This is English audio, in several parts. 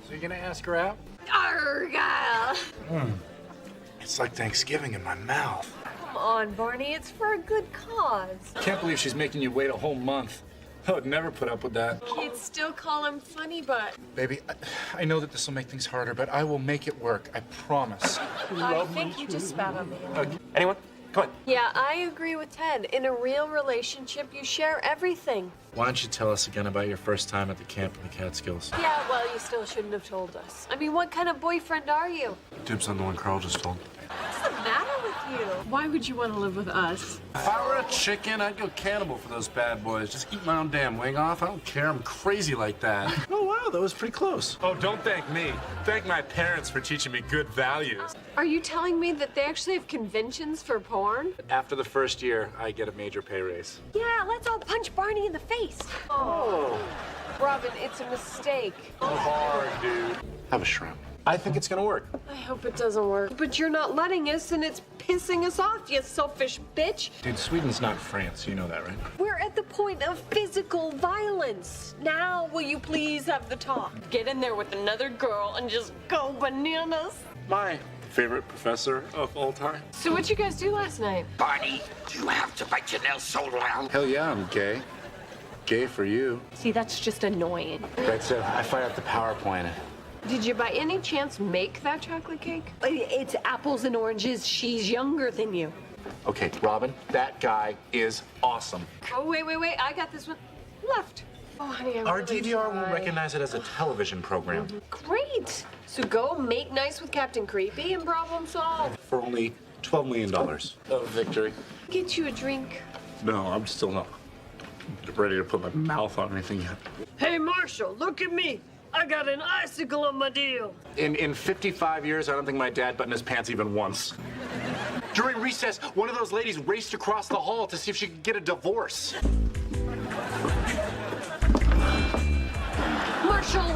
So you're gonna ask her out? Argyle! It's like Thanksgiving in my mouth. Come on, Barney, it's for a good cause. Can't believe she's making you wait a whole month. I would never put up with that. You'd still call him funny butt. Baby, I know that this will make things harder, but I will make it work. I promise. I think you just spat on me. Anyone? Come on. Yeah, I agree with Ted. In a real relationship, you share everything. Why don't you tell us again about your first time at the camp in the Catskills? Yeah, well, you still shouldn't have told us. I mean, what kind of boyfriend are you? Dibs on the one Carl just told. What's the matter with you? Why would you want to live with us? If I were a chicken, I'd go cannibal for those bad boys. Just eat my own damn wing off. I don't care. I'm crazy like that. Oh, wow, that was pretty close. Oh, don't thank me. Thank my parents for teaching me good values. Are you telling me that they actually have conventions for porn? After the first year, I get a major pay raise. Yeah, let's all punch Barney in the face. Oh. Robin, it's a mistake. Hard, dude. Have a shrimp. I think it's gonna work. I hope it doesn't work. But you're not letting us, and it's pissing us off, you selfish bitch. Dude, Sweden's not France. You know that, right? We're at the point of physical violence. Now, will you please have the talk? Get in there with another girl and just go bananas. My favorite professor of all time. So what'd you guys do last night? Barney, do you have to bite your nails so long? Hell yeah, I'm gay. Gay for you. See, that's just annoying. Right, so I fired up the PowerPoint. Did you by any chance make that chocolate cake? It's apples and oranges. She's younger than you. Okay, Robin, that guy is awesome. Oh, wait. I got this one. Left. Oh, honey, Our DVR will recognize it as a television program. Great. So go make nice with Captain Creepy and problem solve. For only $12 million of victory. Get you a drink. No, I'm still not ready to put my mouth on anything yet. Hey, Marshall, look at me. I got an icicle on my deal. In 55 years, I don't think my dad buttoned his pants even once. During recess, one of those ladies raced across the hall to see if she could get a divorce. Marshall!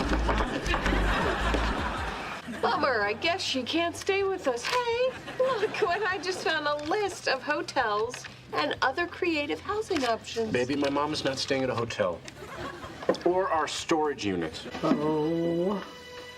Bummer, I guess she can't stay with us. Hey, look what I just found, a list of hotels and other creative housing options. Baby, my mom is not staying at a hotel. Or our storage unit. Oh,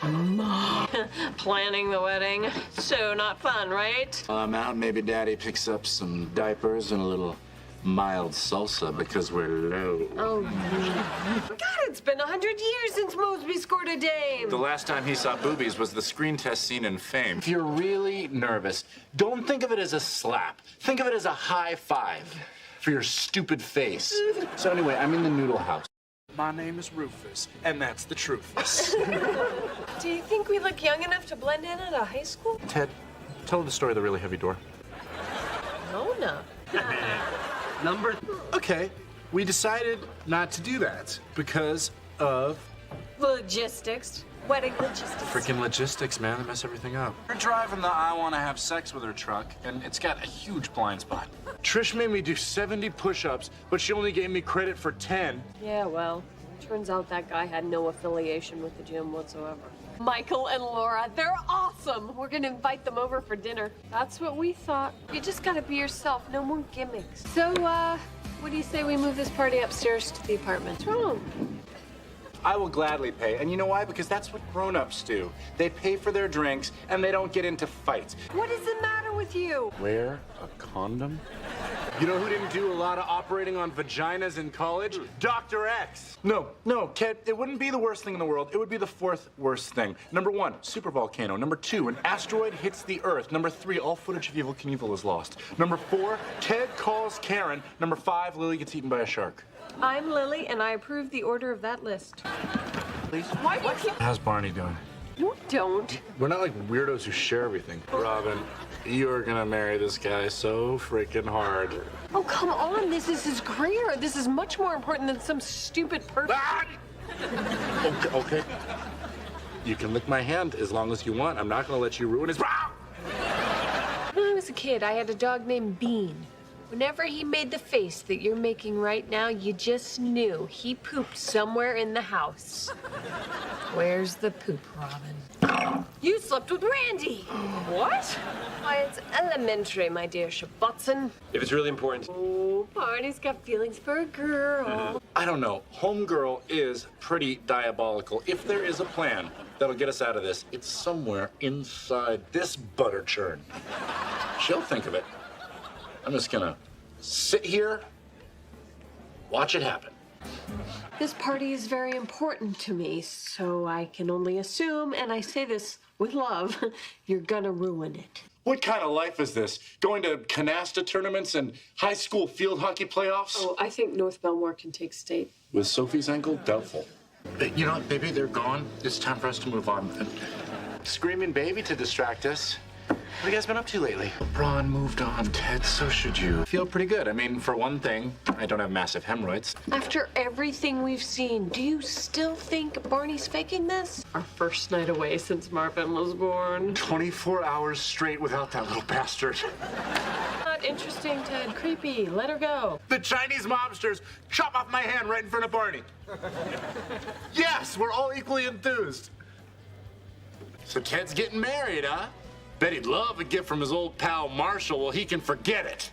Mom. Planning the wedding. So not fun, right? I'm out. Maybe Daddy picks up some diapers and a little mild salsa because we're low. Oh, God, it's been 100 years since Mosby scored a dame. The last time he saw boobies was the screen test scene in Fame. If you're really nervous, don't think of it as a slap. Think of it as a high five for your stupid face. So anyway, I'm in the noodle house. My name is Rufus, and that's the truth. Do you think we look young enough to blend in at a high school? Ted, tell her the story of the really heavy door. No. Number. Okay, we decided not to do that because of Logistics. Wedding logistics. freaking logistics, man. They mess everything up. We're driving the I want to have sex with her truck, and it's got a huge blind spot. Trish made me do 70 push-ups, but she only gave me credit for 10. Yeah, well, turns out that guy had no affiliation with the gym whatsoever. Michael and Laura, they're awesome. We're gonna invite them over for dinner. That's what we thought. You just gotta be yourself, no more gimmicks. So, what do you say we move this party upstairs to the apartment? What's wrong? I will gladly pay, and you know why? Because that's what grown-ups do. They pay for their drinks, and they don't get into fights. What is the matter with you? Wear a condom? You know who didn't do a lot of operating on vaginas in college? Dr. X. No, Ted, it wouldn't be the worst thing in the world. It would be the fourth worst thing. Number 1, super volcano. Number 2, an asteroid hits the Earth. Number 3, all footage of Evel Knievel is lost. Number 4, Ted calls Karen. Number 5, Lily gets eaten by a shark. I'm Lily, and I approve the order of that list. Please? Why do you keep... How's Barney doing? No, don't. We're not like weirdos who share everything. Robin, you're gonna marry this guy so freaking hard. Oh, come on. This is his career. This is much more important than some stupid person. Ah! Okay. You can lick my hand as long as you want. I'm not gonna let you ruin his... When I was a kid, I had a dog named Bean. Whenever he made the face that you're making right now, you just knew he pooped somewhere in the house. Where's the poop, Robin? You slept with Randy. What? Why, it's elementary, my dear Shabbatson. If it's really important. Oh, Barney's got feelings for a girl. I don't know. Homegirl is pretty diabolical. If there is a plan, that'll get us out of this. It's somewhere inside this butter churn. She'll think of it. I'm just gonna sit here, watch it happen. This party is very important to me, so I can only assume, and I say this with love, you're gonna ruin it. What kind of life is this? Going to canasta tournaments and high school field hockey playoffs? Oh, I think North Belmore can take state. With Sophie's ankle, doubtful. You know what, baby? They're gone. It's time for us to move on. Screaming baby to distract us. What have you guys been up to lately? Ron moved on, Ted. So should you. Feel pretty good. I mean, for one thing, I don't have massive hemorrhoids. After everything we've seen, do you still think Barney's faking this? Our first night away since Marvin was born. 24 hours straight without that little bastard. Not interesting, Ted. Creepy. Let her go. The Chinese mobsters chop off my hand right in front of Barney. Yes, we're all equally enthused. So Ted's getting married, huh? Bet he'd love a gift from his old pal Marshall. Well, he can forget it.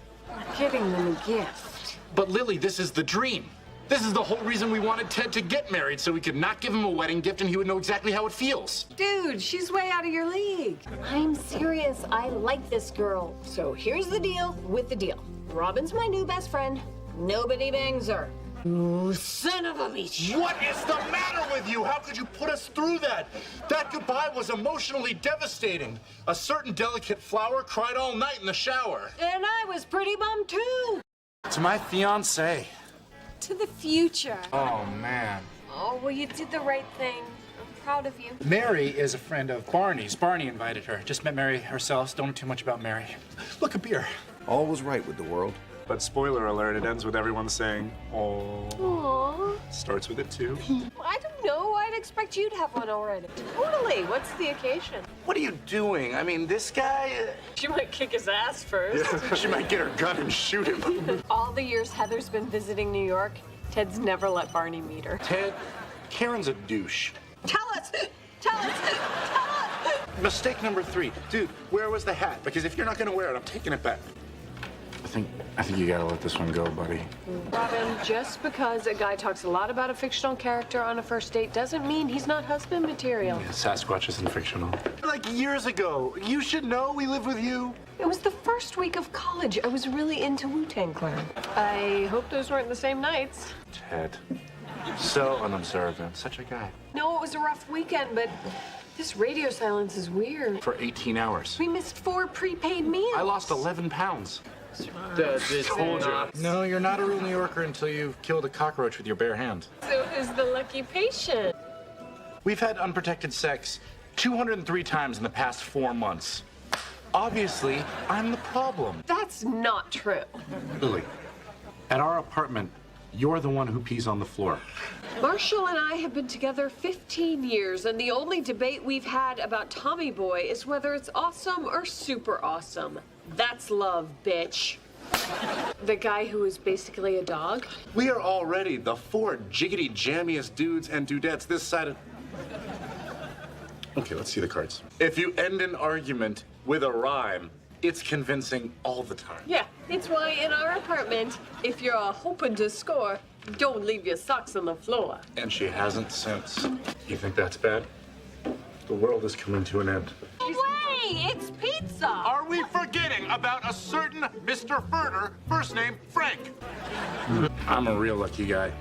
Giving them a gift. But Lily, this is the dream. This is the whole reason we wanted Ted to get married, so we could not give him a wedding gift and he would know exactly how it feels. Dude, she's way out of your league. I'm serious. I like this girl. So here's the deal with the deal. Robin's my new best friend. Nobody bangs her. Ooh, son of a bitch. What is the matter with you? How could you put us through that? That goodbye was emotionally devastating. A certain delicate flower cried all night in the shower. And I was pretty bummed too. To my fiancé. To the future. Oh, man. Oh, well, you did the right thing. I'm proud of you. Mary is a friend of Barney's. Barney invited her. Just met Mary herself. Don't know too much about Mary. Look, a beer. All was right with the world. But spoiler alert, it ends with everyone saying, "Oh." Aww. Starts with it too. I don't know. I'd expect you to have one already. Totally. What's the occasion? What are you doing? I mean, this guy... She might kick his ass first. she might get her gun and shoot him. All the years Heather's been visiting New York, Ted's never let Barney meet her. Ted, Karen's a douche. Tell us! Tell us! Tell us! Mistake number 3. Dude, where was the hat? Because if you're not gonna wear it, I'm taking it back. I think you gotta let this one go, buddy. Robin, just because a guy talks a lot about a fictional character on a first date doesn't mean he's not husband material. Yeah, Sasquatch isn't fictional. Like years ago. You should know we live with you. It was the first week of college. I was really into Wu-Tang Clan. I hope those weren't the same nights. Ted. So unobservant. Such a guy. No, it was a rough weekend, but this radio silence is weird. For 18 hours. We missed 4 prepaid meals. I lost 11 pounds. Told you. No, you're not a real New Yorker until you've killed a cockroach with your bare hand. So who's the lucky patient? We've had unprotected sex 203 times in the past 4 months. Obviously, I'm the problem. That's not true. Lily, at our apartment, you're the one who pees on the floor. Marshall and I have been together 15 years, and the only debate we've had about Tommy Boy is whether it's awesome or super awesome. That's love, bitch. The guy who is basically a dog? We are already the 4 jiggity jammiest dudes and dudettes this side of... Okay, let's see the cards. If you end an argument with a rhyme, it's convincing all the time. Yeah, it's why in our apartment, if you're hoping to score, don't leave your socks on the floor. And she hasn't since. You think that's bad? The world is coming to an end. Way, it's pizza. Are we forgetting about a certain Mr. Furter, first name Frank? I'm a real lucky guy.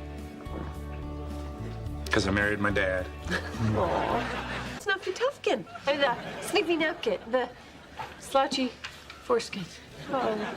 Because I married my dad. Aww. Snuffy Tufkin. And the Sniffy Napkin. The slouchy foreskin. Oh,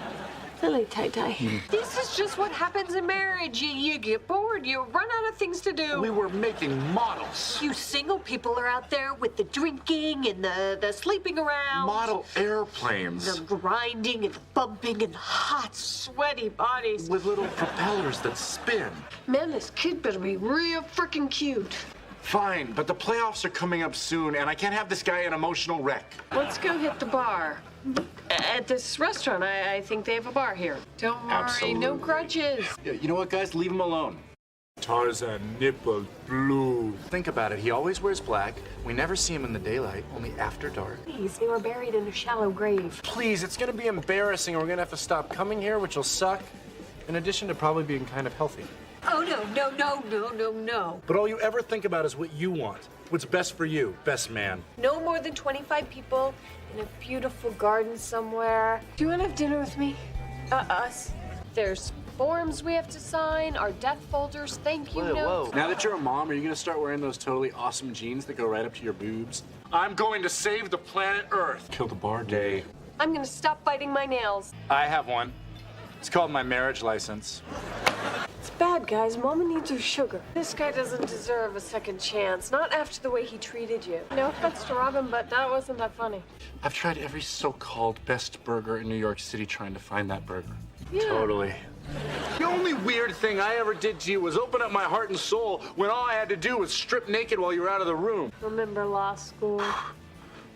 Lily tie-tie. This is just what happens in marriage. You get bored, you run out of things to do. We were making models. You single people are out there with the drinking and the sleeping around. Model airplanes. The grinding and the bumping and hot, sweaty bodies. With little propellers that spin. Man, this kid better be real freaking cute. Fine, but the playoffs are coming up soon, and I can't have this guy an emotional wreck. Let's go hit the bar. At this restaurant, I think they have a bar here. Don't worry, Absolutely. no grudges. Yeah, you know what, guys? Leave him alone. Tarzan nipple blue. Think about it. He always wears black. We never see him in the daylight, only after dark. Please, they were buried in a shallow grave. Please, it's gonna be embarrassing and we're gonna have to stop coming here, which will suck. In addition to probably being kind of healthy. Oh, no, no, no, no, no, no. But all you ever think about is what you want. What's best for you, best man? No more than 25 people in a beautiful garden somewhere. Do you want to have dinner with me? Us. There's forms we have to sign, our death folders, thank you notes. Now that you're a mom, are you gonna start wearing those totally awesome jeans that go right up to your boobs? I'm going to save the planet Earth. Kill the bar day. I'm gonna stop biting my nails. I have one. It's called my marriage license. It's bad, guys. Mama needs her sugar. This guy doesn't deserve a second chance. Not after the way he treated you. No offense to Robin, but that wasn't that funny. I've tried every so-called best burger in New York City trying to find that burger. Yeah. Totally. The only weird thing I ever did to you was open up my heart and soul when all I had to do was strip naked while you were out of the room. Remember law school?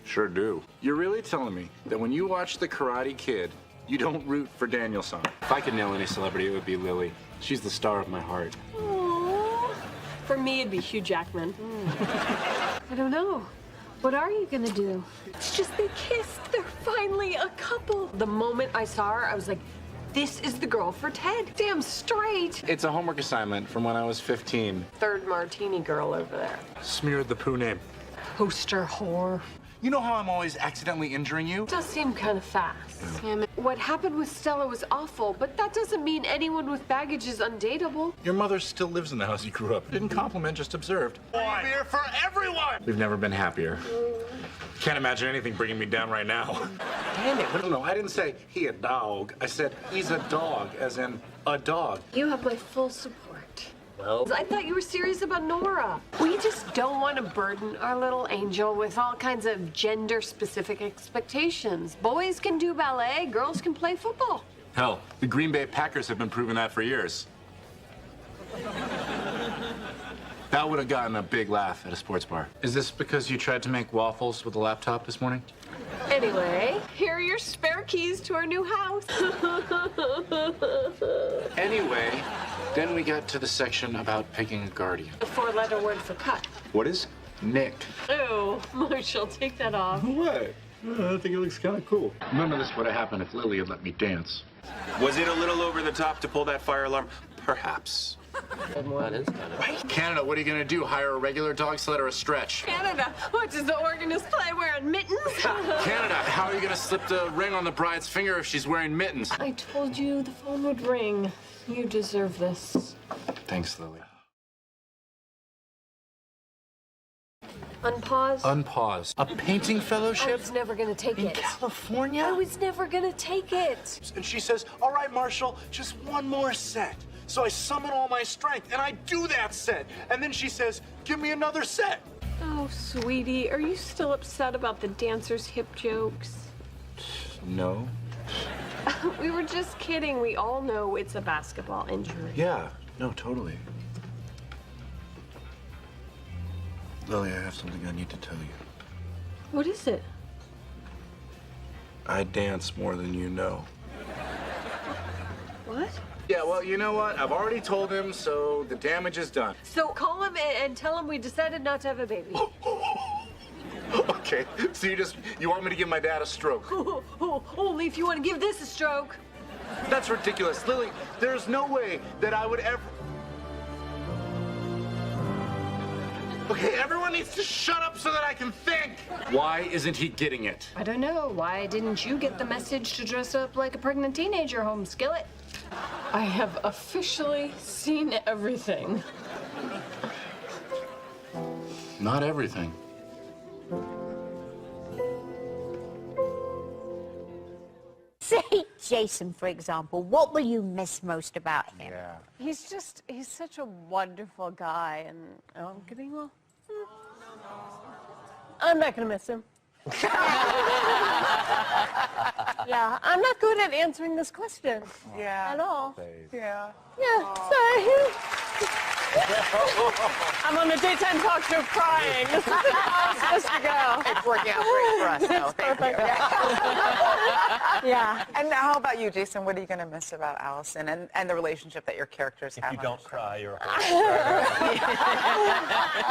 Sure do. You're really telling me that when you watch The Karate Kid, you don't root for Daniel-san? If I could nail any celebrity, it would be Lily. She's the star of my heart. Aww. For me, it'd be Hugh Jackman. I don't know. What are you gonna do? It's just they kissed. They're finally a couple. The moment I saw her, I was like, this is the girl for Ted. Damn straight. It's a homework assignment from when I was 15. Third martini girl over there. Smeared the poo name. Poster whore. You know how I'm always accidentally injuring you? Does seem kind of fast. Yeah, what happened with Stella was awful, but that doesn't mean anyone with baggage is undateable. Your mother still lives in the house you grew up. Didn't compliment, just observed. Beer for everyone! We've never been happier. Can't imagine anything bringing me down right now. Damn it. No, I didn't say he a dog. I said he's a dog, as in a dog. You have my full support. Well, I thought you were serious about Nora. We just don't want to burden our little angel with all kinds of gender-specific expectations. Boys can do ballet, girls can play football. hell, the Green Bay Packers have been proving that for years. That would have gotten a big laugh at a sports bar. Is this because you tried to make waffles with a laptop this morning? Anyway, here are your spare keys to our new house. Anyway, then we got to the section about picking a guardian. The four-letter word for cut. What is Nick? Oh, Marshall, take that off. What? I think it looks kind of cool. None of this would have happened if Lily had let me dance. Was it a little over the top to pull that fire alarm? Perhaps. That is kind of. Right? Canada, what are you gonna do? Hire a regular dog sled or a stretch? Canada, what does the organist play wearing mittens? Canada, how are you gonna slip the ring on the bride's finger if she's wearing mittens? I told you the phone would ring. You deserve this. Thanks, Lily. Unpause. Unpause. A painting I fellowship? was never gonna take In it. California? I was never gonna take it. And she says, all right, Marshall, just one more set. So I summon all my strength, and I do that set. And then she says, give me another set. Oh, sweetie, are you still upset about the dancer's hip jokes? No. We were just kidding. We all know it's a basketball injury. Yeah, no, totally. Lily, I have something I need to tell you. What is it? I dance more than you know. What? Yeah, well, you know what? I've already told him, so the damage is done. So call him and tell him we decided not to have a baby. Okay, so you want me to give my dad a stroke? Only if you want to give this a stroke. That's ridiculous. Lily, there's no way that I would ever... Okay, everyone needs to shut up so that I can think. Why isn't he getting it? I don't know. Why didn't you get the message to dress up like a pregnant teenager, home skillet? I have officially seen everything. Not everything. Say Jason, for example, what will you miss most about him? Yeah. He's such a wonderful guy, and I'm kidding. Well, I'm not gonna miss him. Yeah, I'm not good at answering this question. Yeah. At all. Yeah. Yeah, sorry. I'm on the daytime talk show crying. This is how it's supposed to go. It's working out great for us. No, thank you. Yeah. And how about you, Jason? What are you going to miss about Allison and the relationship that your characters have? If you don't cry, you're a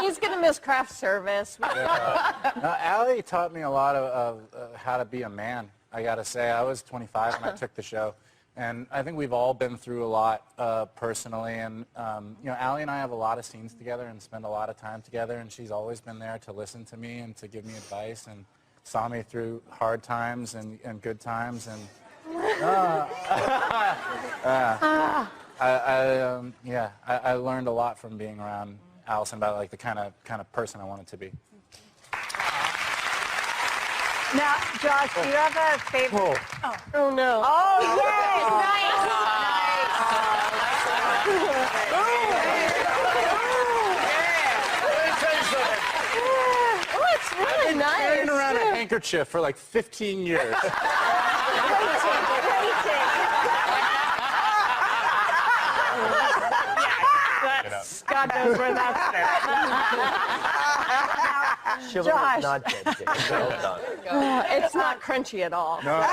He's gonna miss craft service. Allie taught me a lot of how to be a man, I gotta say. I was 25 when I took the show, And I think we've all been through a lot personally, and you know, Allie and I have a lot of scenes together and spend a lot of time together, and she's always been there to listen to me and to give me advice and saw me through hard times and good times, and I learned a lot from being around Allison about like the kind of person I wanted to be. Now, Josh, do you have a favorite? Oh no. Oh, yes! Oh, it's really nice. Carrying around a handkerchief for like 15 years. God knows where that's Chivalry Josh. not dead, Jim. Well done. It's not crunchy at all. No.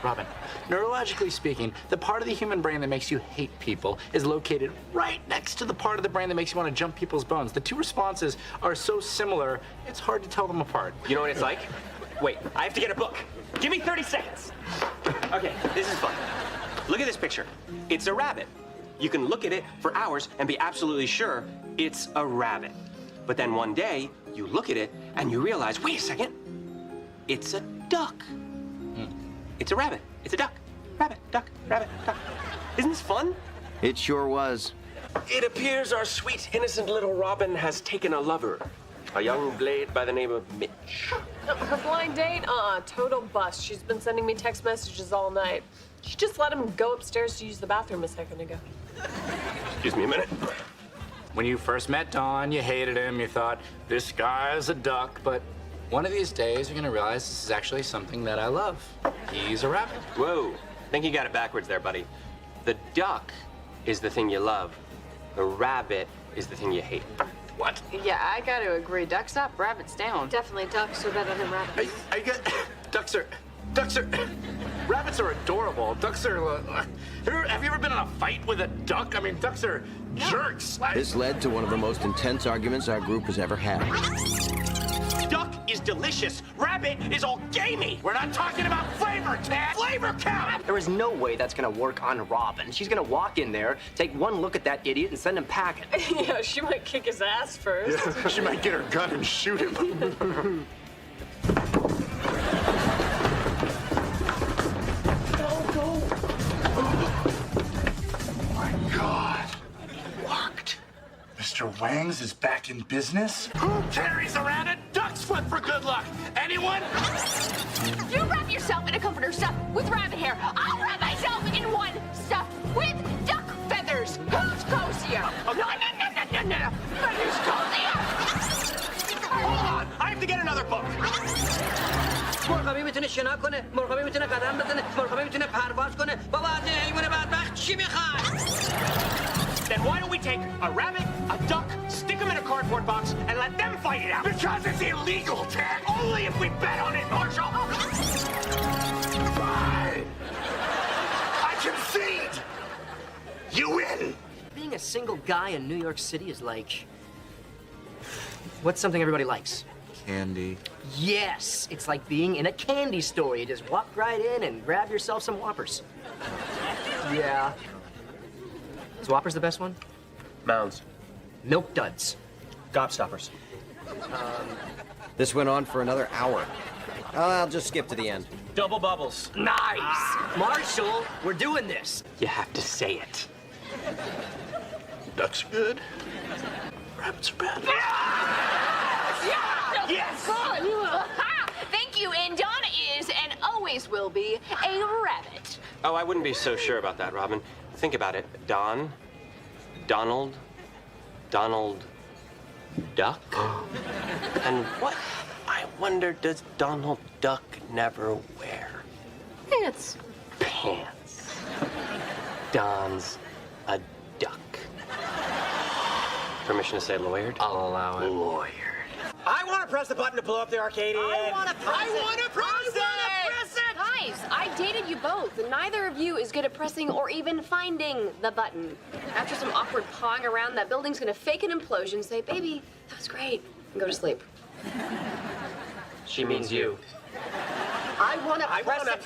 Robin, neurologically speaking, the part of the human brain that makes you hate people is located right next to the part of the brain that makes you want to jump people's bones. The two responses are so similar, it's hard to tell them apart. You know what it's like? Wait, I have to get a book. Give me 30 seconds. Okay, this is fun. Look at this picture. It's a rabbit. You can look at it for hours and be absolutely sure it's a rabbit. But then one day, you look at it and you realize, wait a second, it's a duck. It's a rabbit. It's a duck. Rabbit, duck, rabbit, duck. Isn't this fun? It sure was. It appears our sweet, innocent little Robin has taken a lover. A young blade by the name of Mitch. Her blind date? Total bust. She's been sending me text messages all night. She just let him go upstairs to use the bathroom a second ago. Excuse me a minute. When you first met Don, you hated him, you thought, this guy's a duck, but one of these days you're gonna realize this is actually something that I love. He's a rabbit. Whoa, I think you got it backwards there, buddy. The duck is the thing you love. The rabbit is the thing you hate. What? Yeah, I gotta agree. Ducks up, rabbits down. Definitely ducks are better than rabbits. I get, ducks are, rabbits are adorable. Ducks are, have you ever been in a fight with a duck? I mean, ducks are jerks. This led to one of the most intense arguments our group has ever had. Duck is delicious. Rabbit is all gamey. We're not talking about flavor, Ted. Flavor count. There is no way that's gonna work on Robin. She's gonna walk in there, take one look at that idiot, and send him packing. Yeah, she might kick his ass first. Yeah, she might get her gun and shoot him. Mr. Wangs is back in business? Who carries around a duck's foot for good luck? Anyone? You wrap yourself in a comforter stuffed with rabbit hair. I'll wrap myself in one stuffed with duck feathers. Who's cozier? Oh, no. Who's cozier? Hold on. I have to get another book. مرغابی میتونه شنا کنه، مرغابی میتونه قدم بزنه، مرغابی میتونه پرواز کنه. بابا از این حیوان بدبخت چی میخواد؟ Then why don't we take a rabbit, a duck, stick them in a cardboard box, and let them fight it out? Because it's illegal, Ted. Only if we bet on it, Marshall. Fine. I concede. You win. Being a single guy in New York City is like... What's something everybody likes? Candy. Yes, it's like being in a candy store. You just walk right in and grab yourself some Whoppers. Yeah. Is Whoppers the best one? Mounds. Milk Duds. Gobstoppers. This went on for another hour. I'll just skip to the end. Double bubbles. Nice! Marshall, we're doing this. You have to say it. Ducks are good. Rabbits are bad. Yes! Thank you, and Donna is, and always will be, a rabbit. Oh, I wouldn't be so sure about that, Robin. Think about it. Don, Donald, Donald Duck. And what? I wonder, does Donald Duck never wear Pants. pants? Don's a duck. Permission to say lawyered? I'll allow it. Lawyered. I want to press the button to blow up the Arcadian. I want to press it. Guys, I dated you both, and neither of you is good at pressing or even finding the button. After some awkward pawing around, that building's gonna fake an implosion, say, baby, that was great, and go to sleep. She means you. I wanna press it.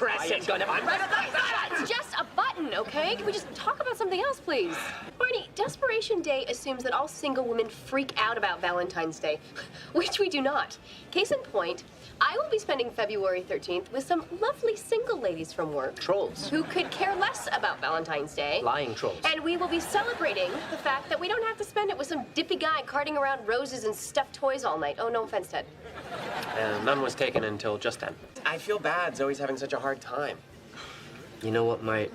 It's just a button, okay? Can we just talk about something else, please? Barney, Desperation Day assumes that all single women freak out about Valentine's Day, which we do not. Case in point, I will be spending February 13th with some lovely single ladies from work. Trolls. Who could care less about Valentine's Day. Lying trolls. And we will be celebrating the fact that we don't have to spend it with some dippy guy carting around roses and stuffed toys all night. Oh, no offense, Ted. None was taken until just then. I feel bad Zoe's having such a hard time. You know what might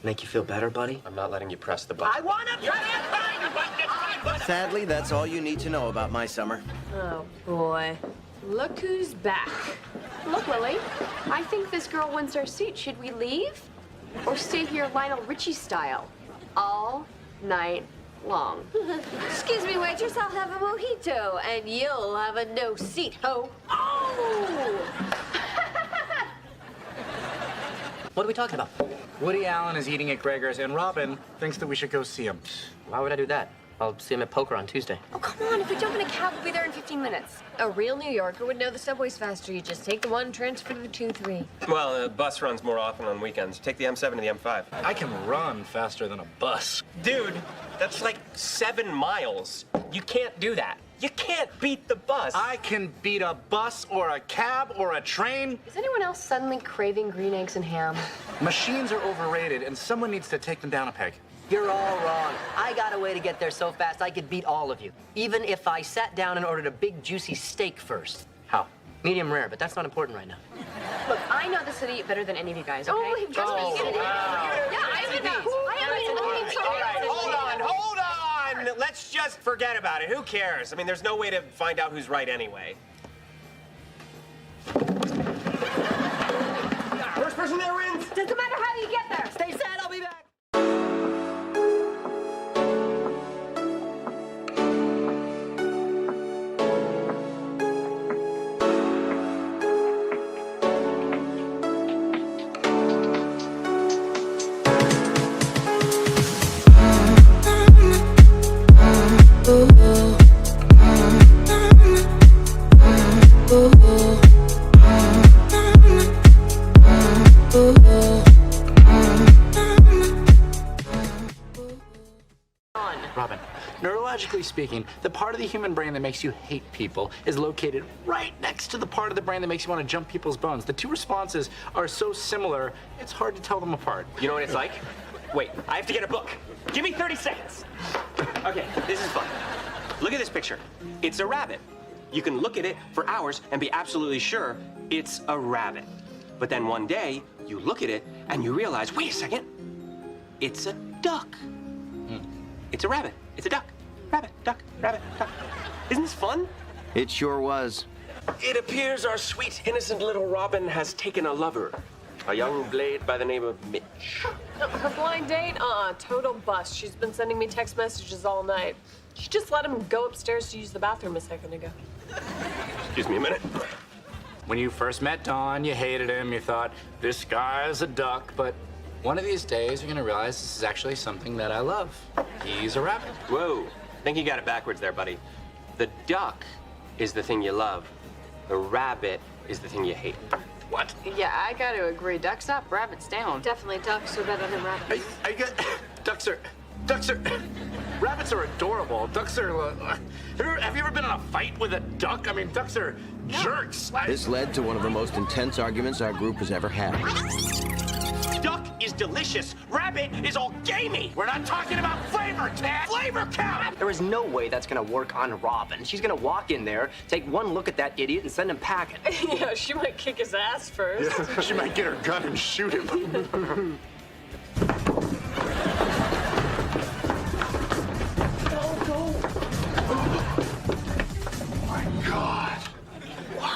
make you feel better, buddy? I'm not letting you press the button. I want to press it! Sadly, that's all you need to know about my summer. Oh, boy. Look who's back. Look, Lily, I think this girl wants our seat. Should we leave? Or stay here Lionel Richie style? All night long. Excuse me, waitress, I'll have a mojito, and you'll have a no seat, ho. Oh! What are we talking about? Woody Allen is eating at Gregor's, and Robin thinks that we should go see him. Why would I do that? I'll see him at poker on Tuesday. Oh, come on, if we jump in a cab, we'll be there in 15 minutes. A real New Yorker would know the subway's faster. You just take the 1, transfer to the 2-3. Well, the bus runs more often on weekends. Take the M7 to the M5. I can run faster than a bus. Dude, that's like 7 miles. You can't do that. You can't beat the bus. I can beat a bus or a cab or a train. Is anyone else suddenly craving green eggs and ham? Machines are overrated, and someone needs to take them down a peg. You're all wrong. I got a way to get there so fast I could beat all of you. Even if I sat down and ordered a big juicy steak first. How? Medium rare, but that's not important right now. Look, I know the city better than any of you guys, okay? Oh, Trust me, get it. Yeah, I have Hold on. Let's just forget about it. Who cares? I mean, there's no way to find out who's right anyway. First person there wins. Doesn't matter how you get there. Stay sad, I'll be back. Robin, neurologically speaking, the part of the human brain that makes you hate people is located right next to the part of the brain that makes you want to jump people's bones. The two responses are so similar, it's hard to tell them apart. You know what it's like? Wait, I have to get a book. Give me 30 seconds. Okay, this is fun. Look at this picture. It's a rabbit. You can look at it for hours and be absolutely sure it's a rabbit. But then one day, you look at it and you realize, wait a second, it's a duck. It's a rabbit. It's a duck. Rabbit, duck, rabbit, duck. Isn't this fun? It sure was. It appears our sweet, innocent little Robin has taken a lover. A young blade by the name of Mitch. Her blind date? Total bust. She's been sending me text messages all night. She just let him go upstairs to use the bathroom a second ago. Excuse me a minute. When you first met Don, you hated him, you thought, this guy's a duck, but one of these days you're gonna realize this is actually something that I love. He's a rabbit. Whoa, I think you got it backwards there, buddy. The duck is the thing you love. The rabbit is the thing you hate. What? Yeah, I gotta agree. Ducks up, rabbits down. Definitely ducks are better than rabbits. Rabbits are adorable. Ducks are, have you ever been in a fight with a duck? I mean, ducks are jerks. This led to one of the most intense arguments our group has ever had. Duck is delicious. Rabbit is all gamey. We're not talking about flavor, Ted. Flavor count. There is no way that's gonna work on Robin. She's gonna walk in there, take one look at that idiot, and send him packing. Yeah, she might kick his ass first. Yeah, she might get her gun and shoot him. God. What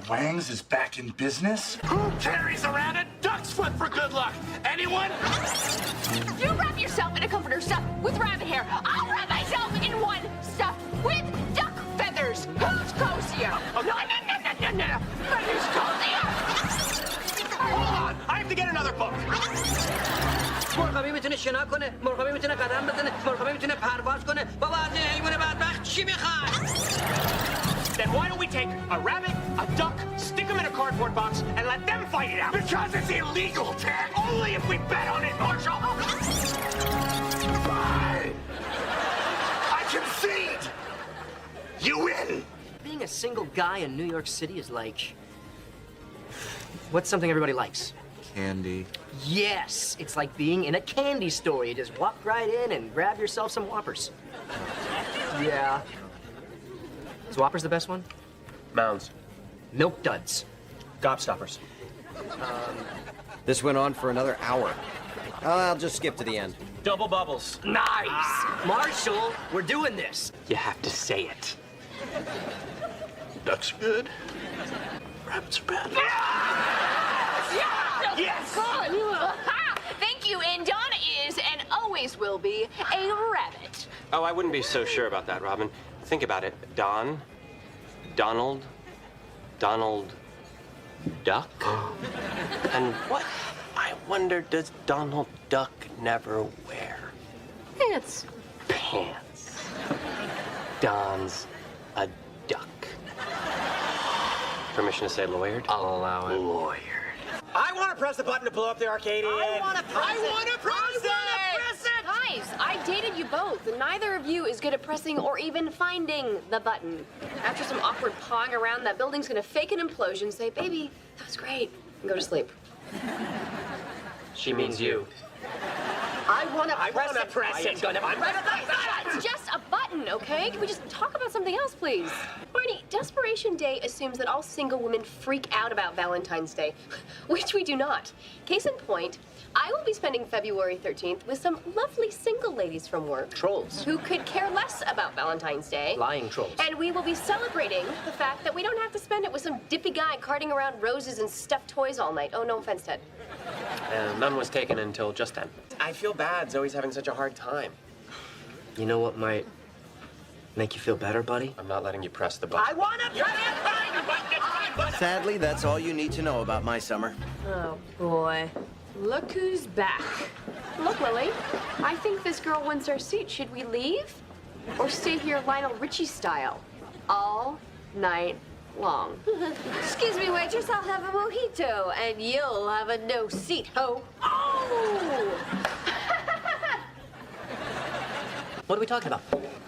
Wangs is back in business? Who carries around a duck's foot for good luck? Anyone? You wrap yourself in a comforter stuffed with rabbit hair. I'll wrap myself in one stuffed with duck feathers. Who's cozier? No. Who's cozier? Hold on! I have to get another book! مرغابی میتونه شنا کنه، مرغابی میتونه قدم بزنه، مرغابی میتونه پرواز کنه. بابا حیوان بدبخت چی میخواد؟ Then why don't we take a rabbit, a duck, stick them in a cardboard box, and let them fight it out? Because it's illegal, Ted. Only if we bet on it, Marshall! Fine. I concede. You win. Being a single guy in New York City is like... What's something everybody likes? Candy. Yes, it's like being in a candy store. You just walk right in and grab yourself some Whoppers. Yeah. Is Whoppers the best one? Mounds. Milk Duds. Gobstoppers. This went on for another hour. I'll just skip to the end. Double bubbles. Nice! Marshall, we're doing this. You have to say it. Duck's good. Rabbits are bad. Yes! Thank you, and Donna is, and always will be, a rabbit. Oh, I wouldn't be so sure about that, Robin. Think about it. Don, Donald, Donald Duck? And what, I wonder, does Donald Duck never wear? Pants. Pants. Don's a duck. Permission to say lawyered? I'll allow it. Lawyered. I want to press the button to blow up the Arcadian. I want to press it. Guys, I dated you both, and neither of you is good at pressing or even finding the button. After some awkward pawing around, that building's gonna fake an implosion, say, baby, that was great, and go to sleep. She means you. I want to press wanna it. press it. It's just a button, okay? Can we just talk about something else, please? Barney, Desperation Day assumes that all single women freak out about Valentine's Day, which we do not. Case in point, I will be spending February 13th with some lovely single ladies from work. Trolls. Who could care less about Valentine's Day. Lying trolls. And we will be celebrating the fact that we don't have to spend it with some dippy guy carting around roses and stuffed toys all night. Oh, no offense, Ted. None was taken until just then. I feel bad Zoe's having such a hard time. You know what might make you feel better, buddy? I'm not letting you press the button. I want to press it. Sadly, that's all you need to know about my summer. Oh, boy. Look who's back. Look, Lily, I think this girl wants our seat. Should we leave? Or stay here Lionel Richie style? All night long. Excuse me, waitress, I'll have a mojito, and you'll have a no seat, ho. Oh! What are we talking about?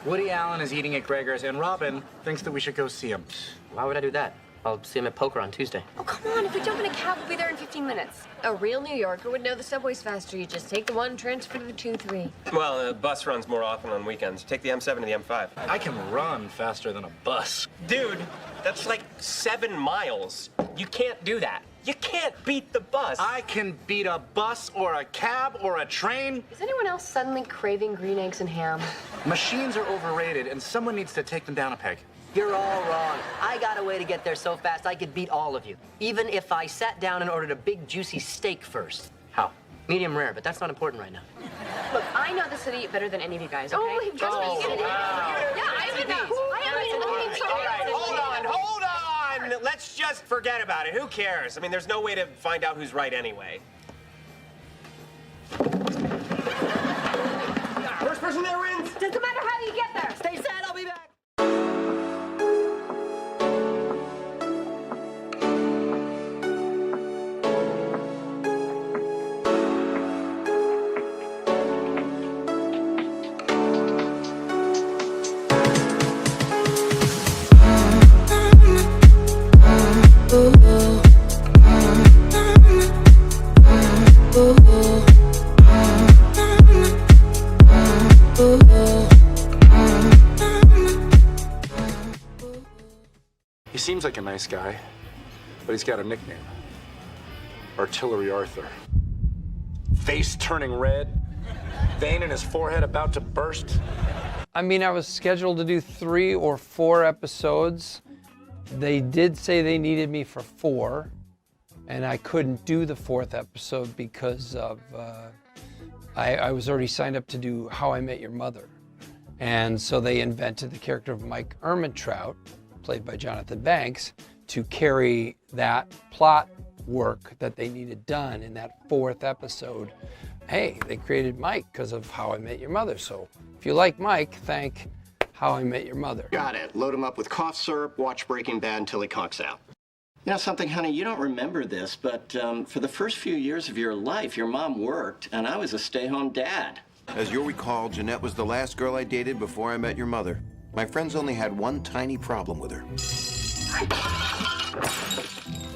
Woody Allen is eating at Gregor's, and Robin thinks that we should go see him. Why would I do that? I'll see him at poker on Tuesday. Oh, come on. If we jump in a cab, we'll be there in 15 minutes. A real New Yorker would know the subway's faster. You just take the 1, transfer to the 2, 3. Well, the bus runs more often on weekends. Take the M7 to the M5. I can run faster than a bus. Dude, that's like 7 miles. You can't do that. You can't beat the bus. I can beat a bus or a cab or a train. Is anyone else suddenly craving green eggs and ham? Machines are overrated, and someone needs to take them down a peg. You're all wrong. I got a way to get there so fast I could beat all of you. Even if I sat down and ordered a big juicy steak first. How? Medium rare, but that's not important right now. Look, I know the city better than any of you guys, okay? Oh, Trust me, you get it. wow. Yeah, I would know. All right, hold on. Let's just forget about it. Who cares? I mean, there's no way to find out who's right anyway. First person there wins. Doesn't matter how you get there. Stay sad, I'll be back. He seems like a nice guy, but he's got a nickname. Artillery Arthur. Face turning red, vein in his forehead about to burst. I mean, I was scheduled to do 3 or 4 episodes, They did say they needed me for 4, and I couldn't do the 4th episode because of I was already signed up to do How I Met Your Mother. And so they invented the character of Mike Ehrmantraut, played by Jonathan Banks, to carry that plot work that they needed done in that 4th episode. Hey, they created Mike because of How I Met Your Mother. So if you like Mike, thank How I Met Your Mother. Got it. Load him up with cough syrup, watch Breaking Bad until he conks out. You know something, honey, you don't remember this, but for the first few years of your life, your mom worked, and I was a stay-home dad. As you'll recall, Jeanette was the last girl I dated before I met your mother. My friends only had one tiny problem with her.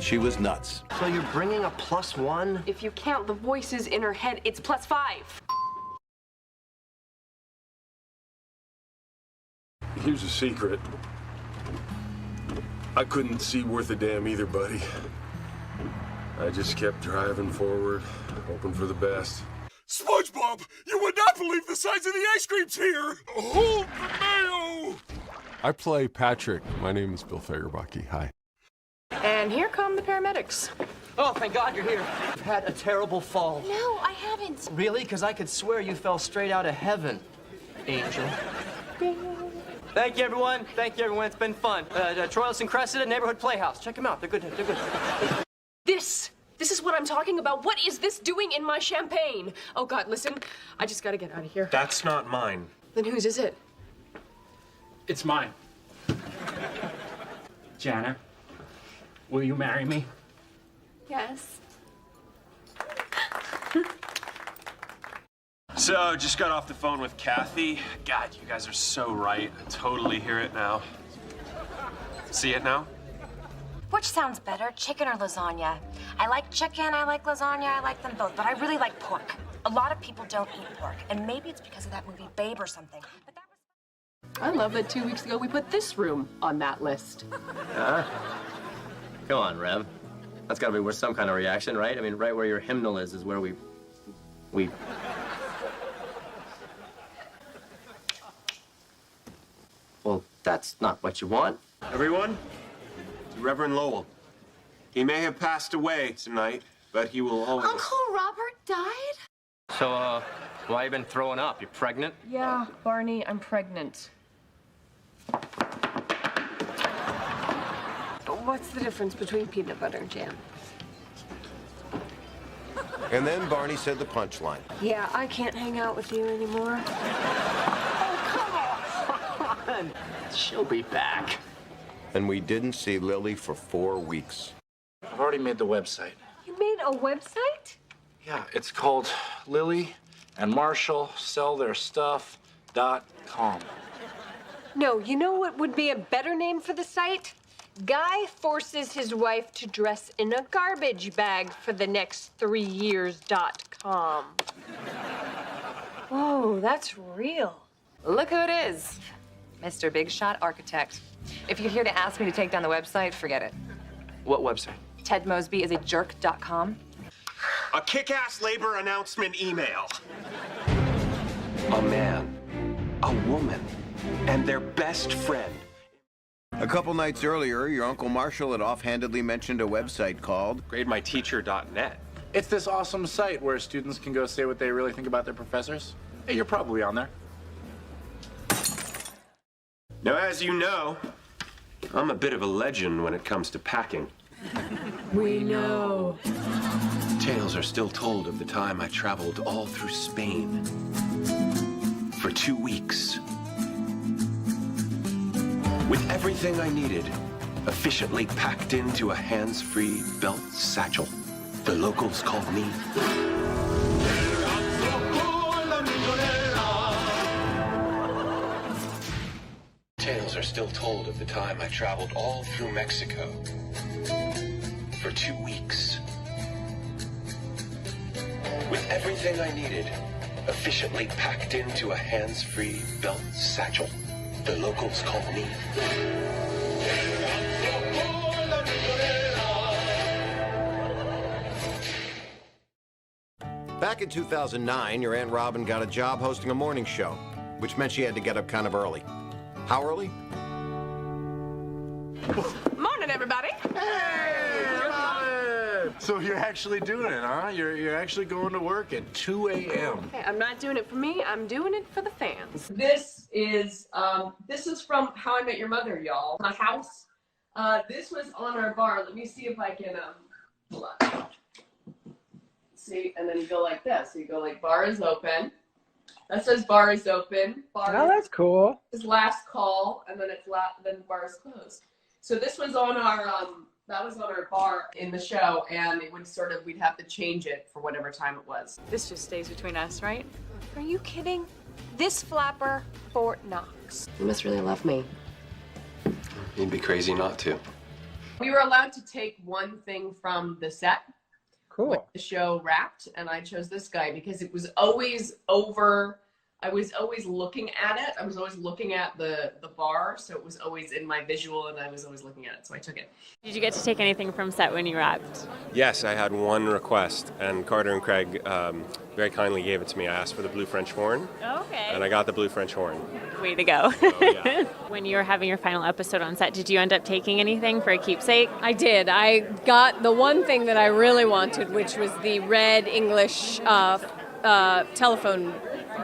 She was nuts. So you're bringing a +1? If you count the voices in her head, it's +5. Here's a secret. I couldn't see worth a damn either, buddy. I just kept driving forward, hoping for the best. SpongeBob, you would not believe the size of the ice creams here! Hold the mayo! I play Patrick. My name is Bill Fagerbakke. Hi. And here come the paramedics. Oh, thank God you're here. You've had a terrible fall. No, I haven't. Really? Because I could swear you fell straight out of heaven, Angel. Thank you, everyone. Thank you, everyone. It's been fun. Troilus and Cressida Neighborhood Playhouse. Check them out. They're good. They're good. This is what I'm talking about. What is this doing in my champagne? Oh, God, listen. I just gotta get out of here. That's not mine. Then whose is it? It's mine. Jana, will you marry me? Yes. So, just got off the phone with Kathy. God, you guys are so right. I totally hear it now. See it now? Which sounds better, chicken or lasagna? I like chicken, I like lasagna, I like them both, but I really like pork. A lot of people don't eat pork, and maybe it's because of that movie Babe or something. But that was... I love that 2 weeks ago we put this room on that list. Come on, Rev. That's got to be worth some kind of reaction, right? I mean, right where your hymnal is where we... Well, that's not what you want. Everyone, to Reverend Lowell. He may have passed away tonight, but he will always... Uncle Robert died? So, why you been throwing up? You pregnant? Yeah, Barney, I'm pregnant. What's the difference between peanut butter and jam? And then Barney said the punchline. Yeah, I can't hang out with you anymore. She'll be back. And we didn't see Lily for 4 weeks. I've already made the website. You made a website? Yeah, it's called Lily and Marshall Sell Their Stuff.com. No, you know what would be a better name for the site? Guy forces his wife to dress in a garbage bag for the next 3 years.com. Whoa, that's real. Look who it is. Mr. Big Shot Architect. If you're here to ask me to take down the website, forget it. What website? Ted Mosby is a jerk.com. A kick-ass labor announcement email. A man, a woman, and their best friend. A couple nights earlier, your Uncle Marshall had offhandedly mentioned a website called GradeMyTeacher.net. It's this awesome site where students can go say what they really think about their professors. Hey, you're probably on there. Now, as you know, I'm a bit of a legend when it comes to packing. We know. Tales are still told of the time I traveled all through Spain for 2 weeks. With everything I needed efficiently packed into a hands-free belt satchel. The locals called me Tales are still told of the time I traveled all through Mexico for 2 weeks. With everything I needed efficiently packed into a hands-free belt satchel. The locals called me Back in 2009, your Aunt Robin got a job hosting a morning show, which meant she had to get up kind of early. How early? Morning, everybody. So you're actually doing it, huh? You're actually going to work at 2 a.m. Hey, I'm not doing it for me. I'm doing it for the fans. This is from How I Met Your Mother, y'all. My house. This was on our bar. Let me see if I can hold on. See, and then you go like this. So you go like bar is open. That says bar is open. Bar that's cool. is last call, and then then bar is closed. So this was on our that was on our bar in the show, and it would we'd have to change it for whatever time it was. This just stays between us, right? Are you kidding? This flapper, Fort Knox. You must really love me. You'd be crazy not to. We were allowed to take one thing from the set. Cool. When the show wrapped, and I chose this guy because it was always over. I was always looking at it. I was always looking at the bar, so it was always in my visual, and I was always looking at it, so I took it. Did you get to take anything from set when you wrapped? Yes, I had one request, and Carter and Craig very kindly gave it to me. I asked for the blue French horn, Okay. and I got the blue French horn. Way to go. So, yeah. When you were having your final episode on set, did you end up taking anything for a keepsake? I did. I got the one thing that I really wanted, which was the red English telephone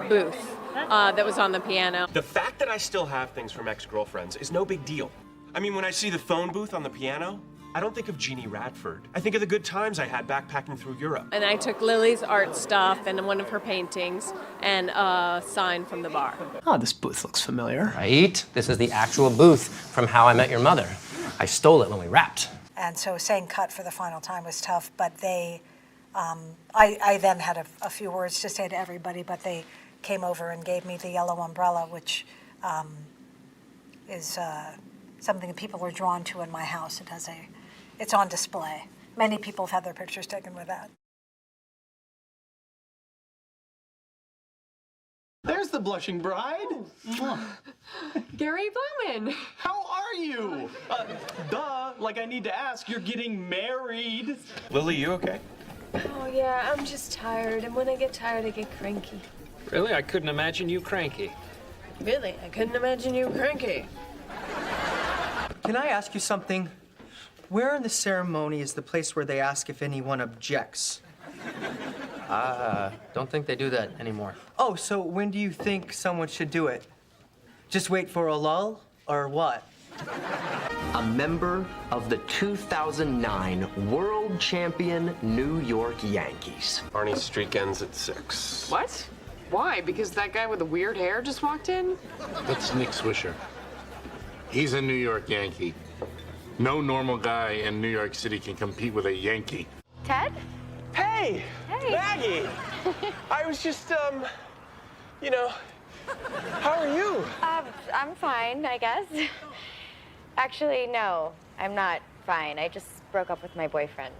booth that was on the piano. The fact that I still have things from ex-girlfriends is no big deal. I mean, when I see the phone booth on the piano, I don't think of Jeannie Radford. I think of the good times I had backpacking through Europe. And I took Lily's art stuff and one of her paintings and a sign from the bar. Oh, this booth looks familiar. Right? This is the actual booth from How I Met Your Mother. I stole it when we wrapped. And so saying cut for the final time was tough, but they, I then had a few words to say to everybody, but they came over and gave me the yellow umbrella, which is something that people are drawn to in my house. It's on display. Many people have had their pictures taken with that. There's the blushing bride. Gary Bowman. How are you? Duh, like I need to ask, you're getting married. Lily, you okay? Oh yeah, I'm just tired, and when I get tired, I get cranky. Really? I couldn't imagine you cranky. Really? I couldn't imagine you cranky. Can I ask you something? Where in the ceremony is the place where they ask if anyone objects? Don't think they do that anymore. Oh, so when do you think someone should do it? Just wait for a lull, or what? A member of the 2009 World Champion New York Yankees. Arnie's streak ends at 6. What? Why? Because that guy with the weird hair just walked in? That's Nick Swisher. He's a New York Yankee. No normal guy in New York City can compete with a Yankee. Ted? Hey! Hey. Maggie! I was just, you know, how are you? I'm fine, I guess. Actually, no, I'm not fine. I just broke up with my boyfriend.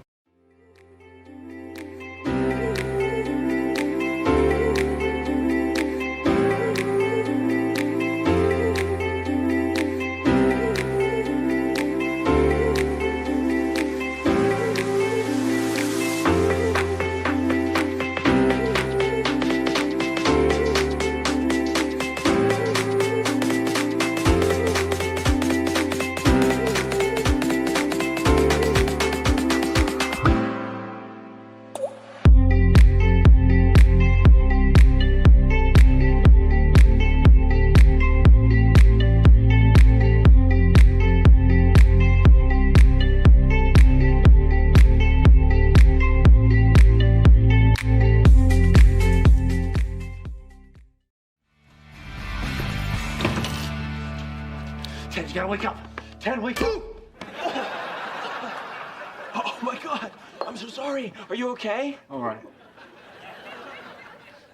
Ted, you gotta wake up. Ted, wake up. Oh my God! I'm so sorry. Are you okay? All right.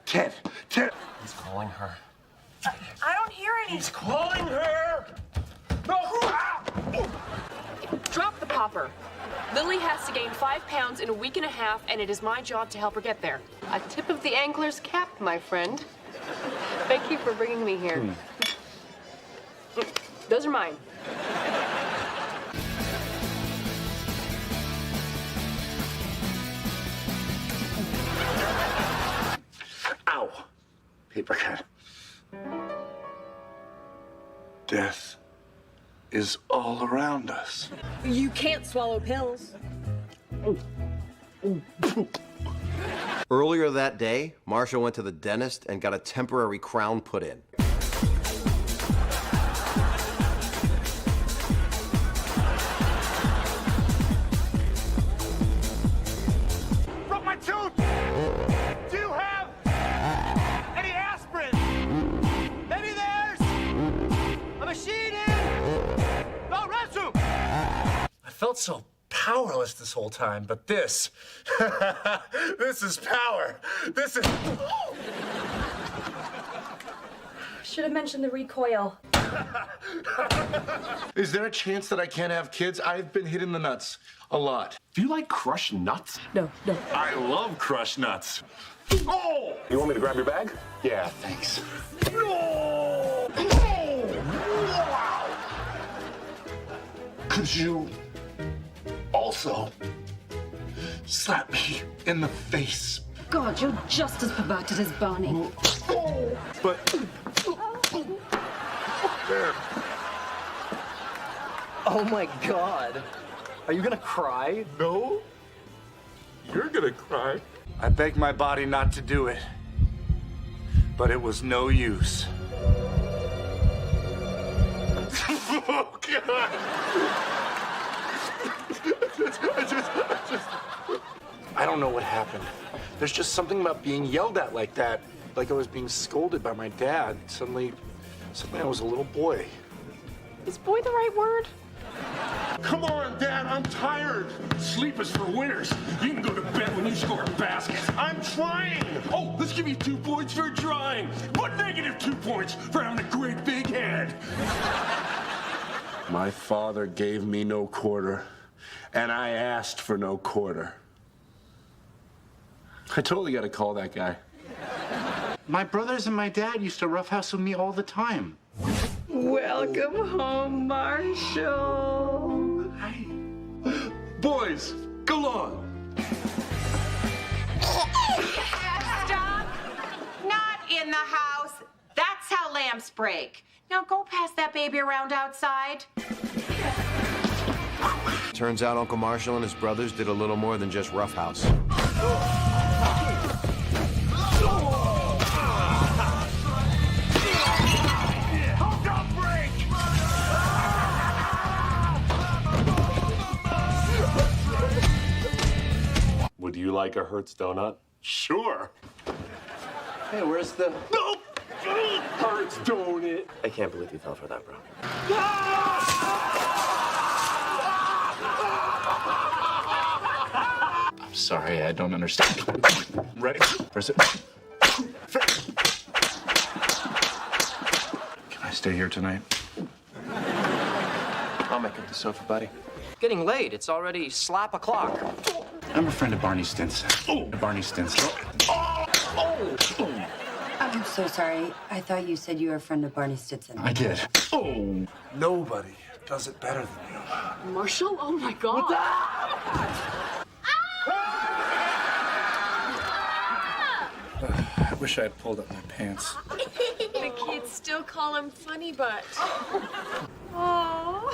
Ted. He's calling her. I don't hear any. He's calling her! No! Drop the popper. Lily has to gain 5 pounds in a week and a half, and it is my job to help her get there. A tip of the angler's cap, my friend. Thank you for bringing me here. Those are mine. Ow. Paper cut. Death is all around us. You can't swallow pills. Earlier that day, Marshall went to the dentist and got a temporary crown put in. Broke my tooth! Do you have any aspirin? Maybe there's a machine in the restroom. I felt so powerless this whole time, but this, this is power. This is... Should have mentioned the recoil. Is there a chance that I can't have kids? I've been hit in the nuts a lot. Do you like crushed nuts? No. I love crushed nuts. Oh! You want me to grab your bag? Yeah, thanks. No! Wow! Could you also slap me in the face? God, you're just as perverted as Barney. But... There. Oh my God. Are you gonna cry? No. You're gonna cry. I begged my body not to do it, but it was no use. Oh, God. I don't know what happened. There's just something about being yelled at like that, like I was being scolded by my dad. Suddenly I was a little boy. Is boy the right word? Come on, Dad, I'm tired. Sleep is for winners. You can go to bed when you score a basket. I'm trying. Oh, let's give you 2 points for trying, but negative 2 points for having a great big head. My father gave me no quarter, and I asked for no quarter. I totally got to call that guy. My brothers and my dad used to roughhouse with me all the time. Welcome home, Marshall. Hi. Boys, go on. Stop! Not in the house. That's how lamps break. Now go pass that baby around outside. Turns out Uncle Marshall and his brothers did a little more than just roughhouse. Would you like a Hertz donut? Sure. Hey, where's the... No! Hertz donut! I can't believe you fell for that, bro. I'm sorry, I don't understand. Ready? Press it. Can I stay here tonight? I'll make up the sofa, buddy. Getting late. It's already slap o'clock. I'm a friend of Barney Stinson. Oh, Barney Stinson. I'm so sorry. I thought you said you were a friend of Barney Stinson. I did. Oh, nobody does it better than you. Marshall? Oh my God. I wish I had pulled up my pants. The kids still call him Funny Butt. Oh.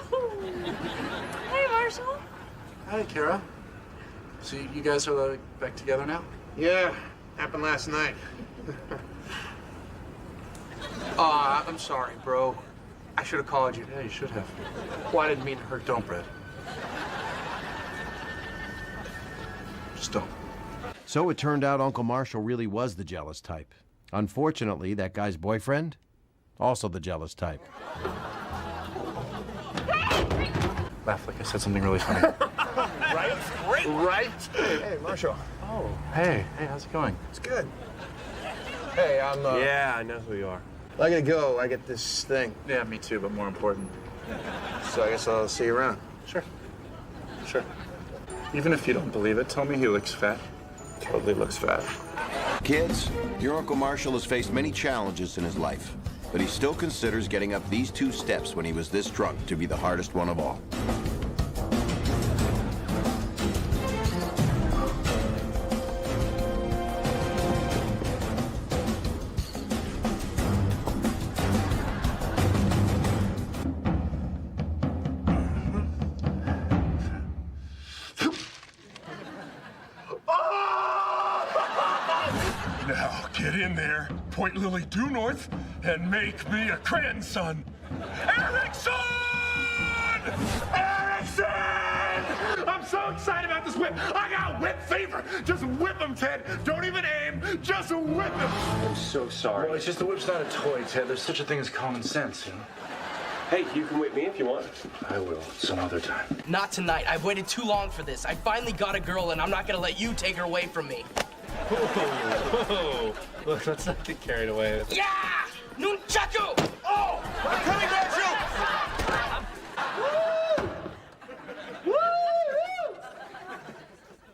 Hey, Marshall. Hi, Kara. So you guys are back together now? Yeah, happened last night. I'm sorry, bro. I should have called you. Yeah, you should have. Well, I didn't mean to hurt. Don't, Brad. Just don't. So it turned out Uncle Marshall really was the jealous type. Unfortunately, that guy's boyfriend, also the jealous type. Laugh like I said something really funny. Right? Great. Right? Hey, Marshall. Oh, hey, how's it going? It's good. Hey, I'm, Yeah, I know who you are. I gotta go. I get this thing. Yeah, me too, but more important. So I guess I'll see you around. Sure. Sure. Even if you don't believe it, tell me he looks fat. Totally looks fat. Kids, your Uncle Marshall has faced many challenges in his life, but he still considers getting up these 2 steps when he was this drunk to be the hardest one of all. in there, point Lily due north, and make me a grandson. Erickson! Erickson! I'm so excited about this whip. I got whip fever. Just whip him, Ted. Don't even aim. Just whip him. I'm so sorry. Well, it's just the whip's not a toy, Ted. There's such a thing as common sense, you know? Hey, you can whip me if you want. I will, some other time. Not tonight. I've waited too long for this. I finally got a girl, and I'm not gonna let you take her away from me. Whoa. Look, let's not get carried away. Yeah! Nunchaku! Oh! I'm coming, Marshall! Woo!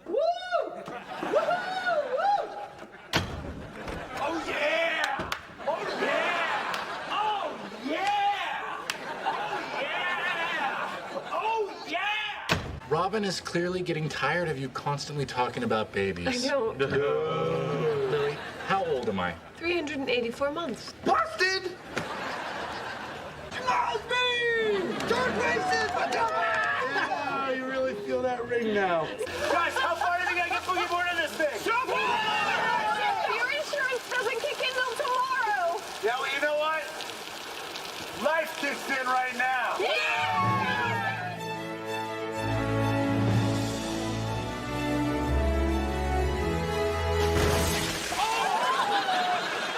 Woo! Woo! Oh, yeah! Oh, yeah! Oh, yeah! Oh, yeah! Robin is clearly getting tired of you constantly talking about babies. I don't. Lily, how old am I? 384 months. Busted! Tomorrow's me! Dark races! Yeah, you really feel that ring now. Guys, how far do we gotta get boogie board on this thing? Jump on! Your insurance doesn't kick in till tomorrow. Yeah, well, you know what? Life kicks in right now.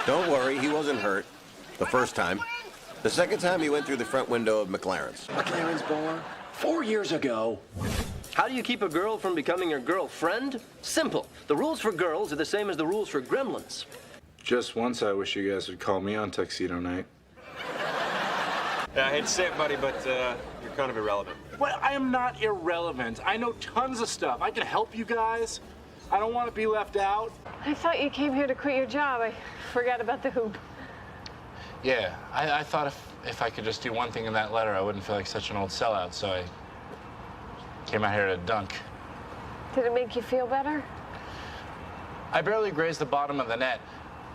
Don't worry, he wasn't hurt. The first time. The second time, he went through the front window of MacLaren's. MacLaren's bar? 4 years ago. How do you keep a girl from becoming your girlfriend? Simple. The rules for girls are the same as the rules for gremlins. Just once, I wish you guys would call me on tuxedo night. Yeah, I hate to say it, buddy, but you're kind of irrelevant. Well, I am not irrelevant. I know tons of stuff. I can help you guys. I don't want to be left out. I thought you came here to quit your job. I forgot about the hoop. Yeah, I thought if I could just do one thing in that letter, I wouldn't feel like such an old sellout, so I came out here to dunk. Did it make you feel better? I barely grazed the bottom of the net,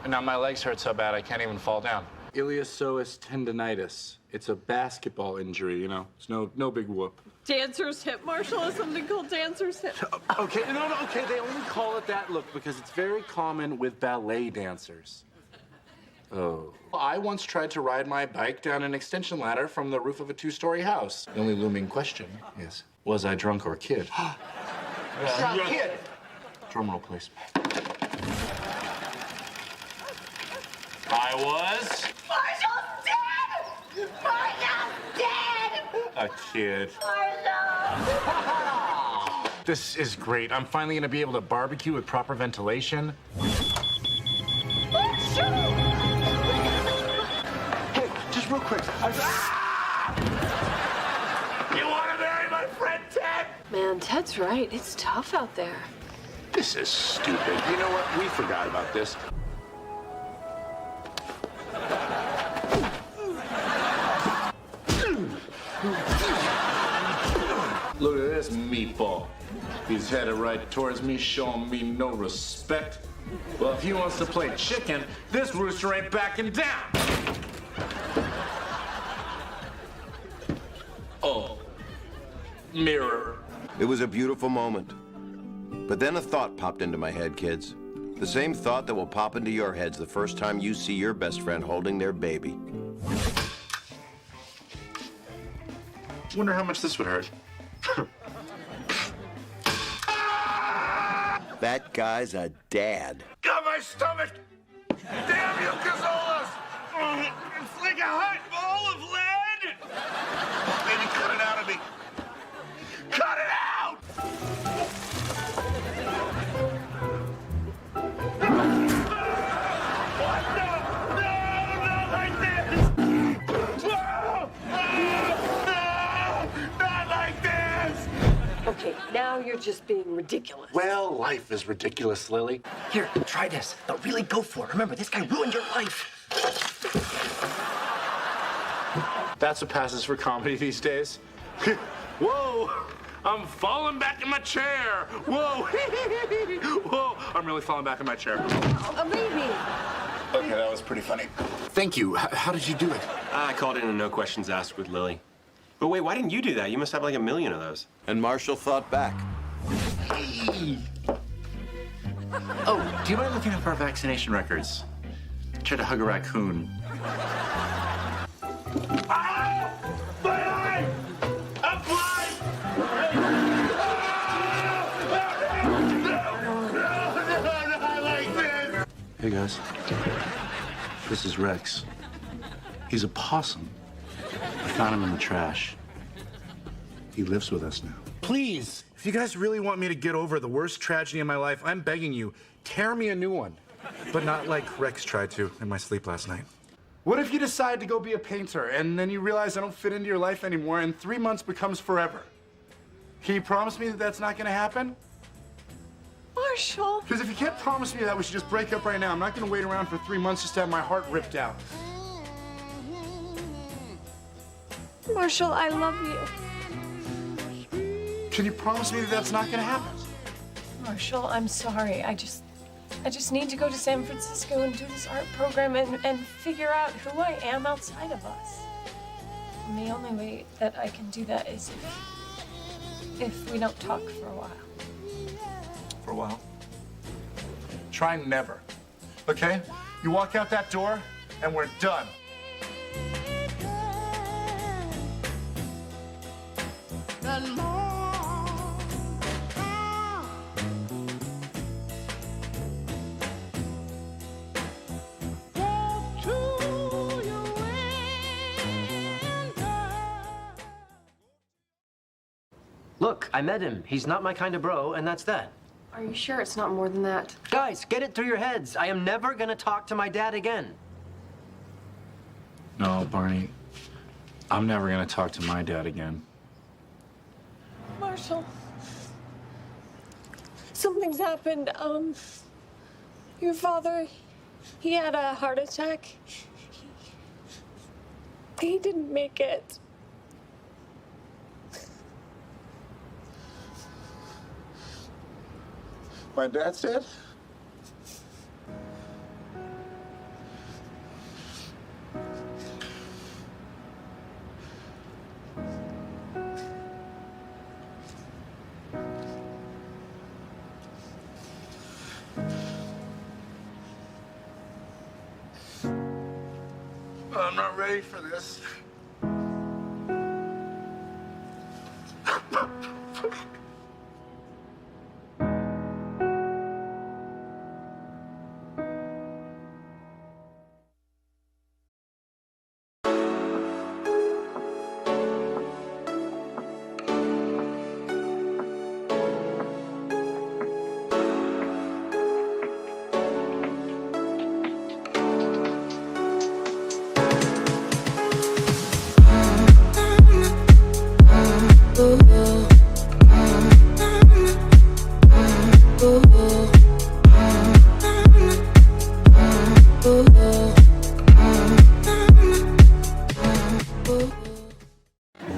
and now my legs hurt so bad I can't even fall down. Iliopsoas tendinitis. It's a basketball injury, you know. It's no big whoop. Dancer's hip, Marshall, is something called dancer's hip. Okay, no, okay, they only call it that, look, because it's very common with ballet dancers. Oh. I once tried to ride my bike down an extension ladder from the roof of a 2-story house. The only looming question is, was I drunk or kid? Kid! Drum roll, please. I was... Marshall's dead! Marshall's dead! a kid. This is great. I'm finally gonna be able to barbecue with proper ventilation. Hey, just real quick. You want to marry my friend Ted? Man, Ted's right. It's tough out there. This is stupid. You know what? We forgot about this. Look at this meatball. He's headed right towards me, showing me no respect. Well, if he wants to play chicken, this rooster ain't backing down. Oh, mirror. It was a beautiful moment. But then a thought popped into my head, kids. The same thought that will pop into your heads the first time you see your best friend holding their baby. Wonder how much this would hurt. That guy's a dad. Got my stomach! Damn you, Cazolas! It's like a hot ball of lead! Baby, cut it out of me! Cut it out! What? No! No! Not like this! No! No! Not like this! Okay, now you're just being ridiculous. Well, life is ridiculous, Lily. Here, try this. Now really go for it. Remember, this guy ruined your life. That's what passes for comedy these days. Whoa! I'm falling back in my chair. Whoa! Whoa! I'm really falling back in my chair. A baby. Okay, that was pretty funny. Thank you. How did you do it? I called in a no questions asked with Lily. But wait, why didn't you do that? You must have like 1 million of those. And Marshall thought back. Hey. Oh, do you mind looking up our vaccination records? tried to hug a raccoon. Hey guys, this is Rex. He's a possum. I found him in the trash. He lives with us now. Please, if you guys really want me to get over the worst tragedy in my life, I'm begging you, tear me a new one. But not like Rex tried to in my sleep last night. What if you decide to go be a painter and then you realize I don't fit into your life anymore and 3 months becomes forever? Can you promise me that that's not gonna happen? Marshall. Because if you can't promise me that, we should just break up right now. I'm not gonna wait around for 3 months just to have my heart ripped out. Marshall, I love you. Can you promise me that that's not gonna happen? Marshall, I'm sorry. I just need to go to San Francisco and do this art program and figure out who I am outside of us. And the only way that I can do that is if we don't talk for a while. For a while. Try never. Okay? You walk out that door and we're done. Look, I met him. He's not my kind of bro, and that's that. Are you sure it's not more than that? Guys, get it through your heads. I am never gonna talk to my dad again. No, Barney. I'm never gonna talk to my dad again. Marshall, something's happened. Your father, he had a heart attack. He didn't make it. My dad's dead? I'm not ready for this.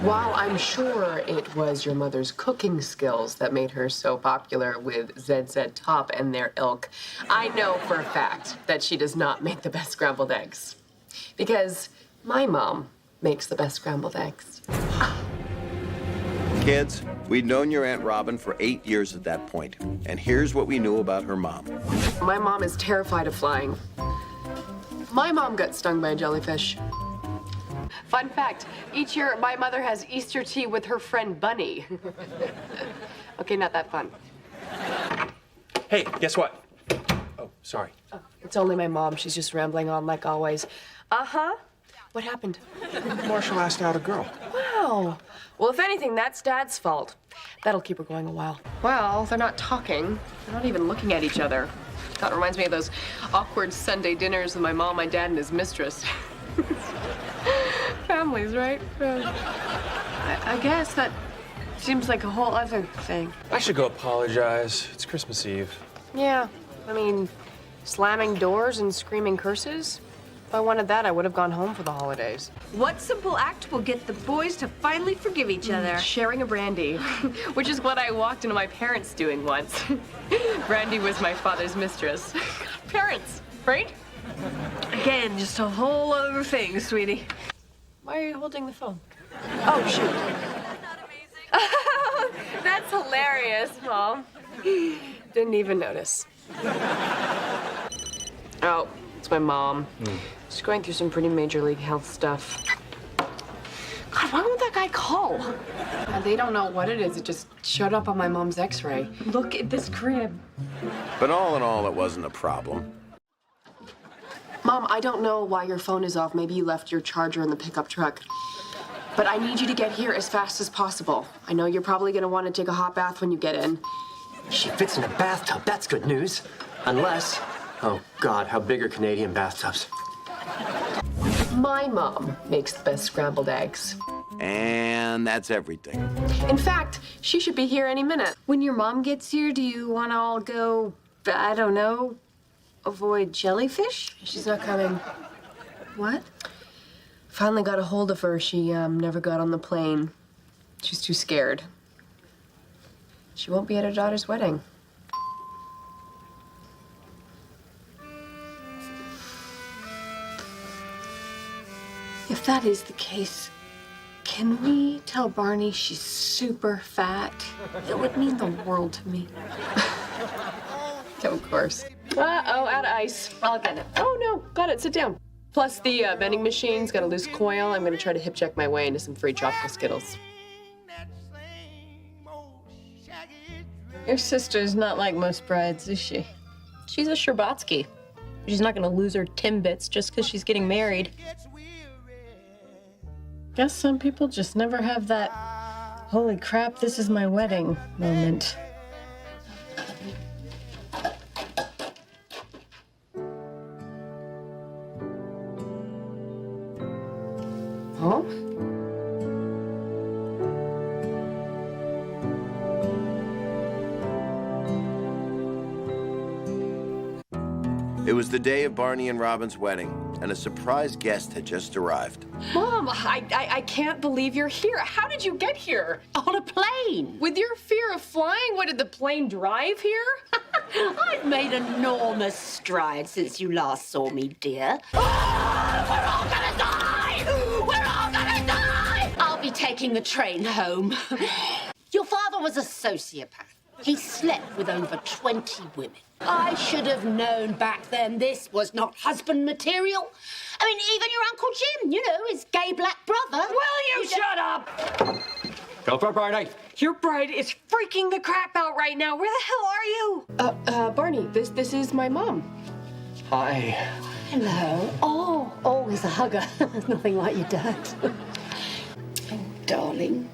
While I'm sure it was your mother's cooking skills that made her so popular with ZZ Top and their ilk, I know for a fact that she does not make the best scrambled eggs. Because my mom makes the best scrambled eggs. Kids, we'd known your Aunt Robin for 8 years at that point, and here's what we knew about her mom. My mom is terrified of flying. My mom got stung by a jellyfish. Fun fact, each year my mother has Easter tea with her friend Bunny. Okay, not that fun. Hey, guess what? Oh, sorry. Oh, it's only my mom. She's just rambling on like always. Uh-huh. What happened? Marshall asked out a girl. Wow. Well, if anything, that's Dad's fault. That'll keep her going a while. Well, they're not talking. They're not even looking at each other. That reminds me of those awkward Sunday dinners with my mom, my dad, and his mistress. Families, right? I guess that seems like a whole other thing. I should go apologize. It's Christmas Eve. Yeah, I mean, slamming doors and screaming curses? If I wanted that, I would have gone home for the holidays. What simple act will get the boys to finally forgive each other? Sharing a brandy, which is what I walked into my parents doing once. Brandy was my father's mistress. Parents, right? Again, just a whole other thing, sweetie. Why are you holding the phone? Oh, shoot. That's hilarious, Mom. Didn't even notice. Oh, It's my mom. She's going through some pretty major league health stuff. God, why won't that guy call? They don't know what it is. It just showed up on my mom's x-ray. Look at this crib. But all in all, it wasn't a problem. Mom, I don't know why your phone is off. Maybe you left your charger in the pickup truck. But I need you to get here as fast as possible. I know you're probably gonna want to take a hot bath when you get in. She fits in a bathtub. That's good news. Unless, oh God, how big are Canadian bathtubs? My mom makes the best scrambled eggs. And that's everything. In fact, she should be here any minute. When your mom gets here, do you want to all go, I don't know, avoid jellyfish? She's not coming. What? Finally got a hold of her. She never got on the plane. She's too scared. She won't be at her daughter's wedding. If that is the case, can we tell Barney she's super fat? It would mean the world to me. Of course. Uh-oh, out of ice. I'll get it. Oh, no, got it. Sit down. Plus, the vending machine's got a loose coil. I'm going to try to hip check my way into some free tropical Skittles. Your sister's not like most brides, is she? She's a Sherbatsky. She's not going to lose her Timbits just because she's getting married. Guess some people just never have that holy crap, this is my wedding moment. Huh? It was the day of Barney and Robin's wedding, and a surprise guest had just arrived. Mom, I can't believe you're here. How did you get here? On a plane. With your fear of flying, what, did the plane drive here? I've made enormous strides since you last saw me, dear. We're all gonna die! We're all gonna die! I'll be taking the train home. Your father was a sociopath. He slept with over 20 women. I should have known back then this was not husband material. I mean, even your Uncle Jim, you know, his gay black brother. Will you shut up? Go for it, Barney. Your bride is freaking the crap out right now. Where the hell are you? Barney, this is my mom. Hi. Hello. Oh, always a hugger. Nothing like your dad. Oh, darling.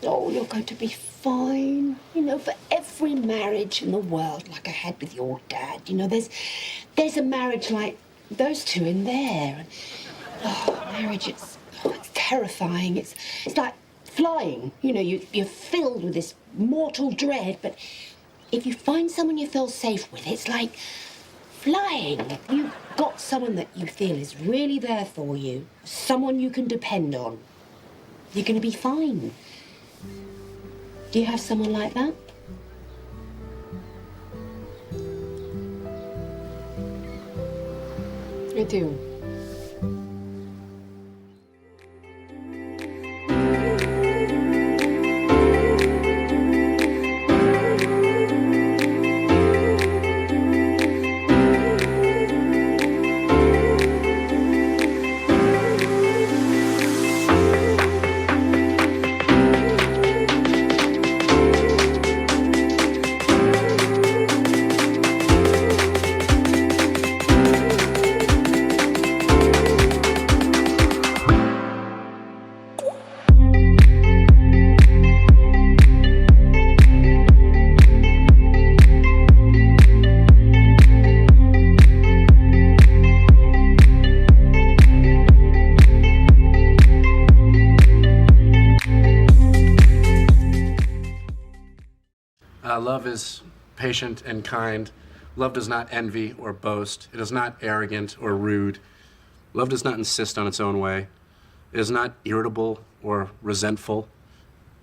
Oh, you're going to be fine. You know, for every marriage in the world, like I had with your dad, you know, there's a marriage like those two in there. Oh, marriage, it's terrifying. It's like flying. You know, you're filled with this mortal dread, but if you find someone you feel safe with, it's like flying. You've got someone that you feel is really there for you, someone you can depend on. You're going to be fine. Do you have someone like that? I do. Love is patient and kind. Love does not envy or boast. It is not arrogant or rude. Love does not insist on its own way. It is not irritable or resentful.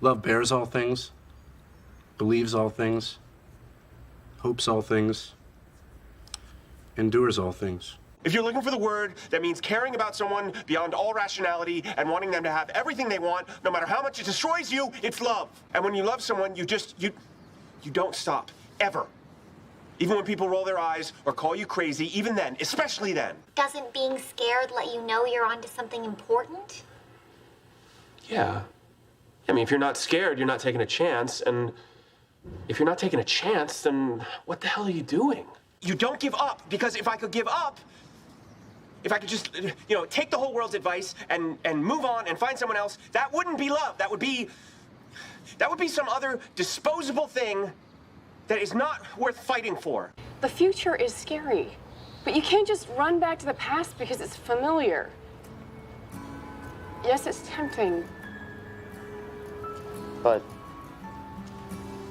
Love bears all things, believes all things, hopes all things, endures all things. If you're looking for the word that means caring about someone beyond all rationality and wanting them to have everything they want, no matter how much it destroys you, it's love. And when you love someone, you don't stop, ever. Even when people roll their eyes or call you crazy, even then, especially then. Doesn't being scared let you know you're onto something important? Yeah. I mean, if you're not scared, you're not taking a chance, and if you're not taking a chance, then what the hell are you doing? You don't give up, because if I could give up, if I could just, you know, take the whole world's advice and move on and find someone else, that wouldn't be love. That would be some other disposable thing that is not worth fighting for. The future is scary, but you can't just run back to the past because it's familiar. Yes, it's tempting. But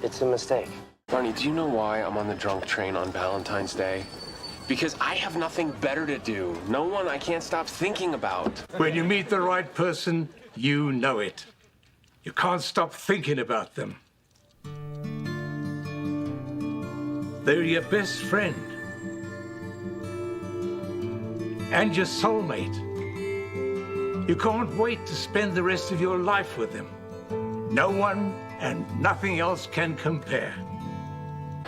it's a mistake. Barney, do you know why I'm on the drunk train on Valentine's Day? Because I have nothing better to do. No one I can't stop thinking about. When you meet the right person, you know it. You can't stop thinking about them. They're your best friend. And your soulmate. You can't wait to spend the rest of your life with them. No one and nothing else can compare.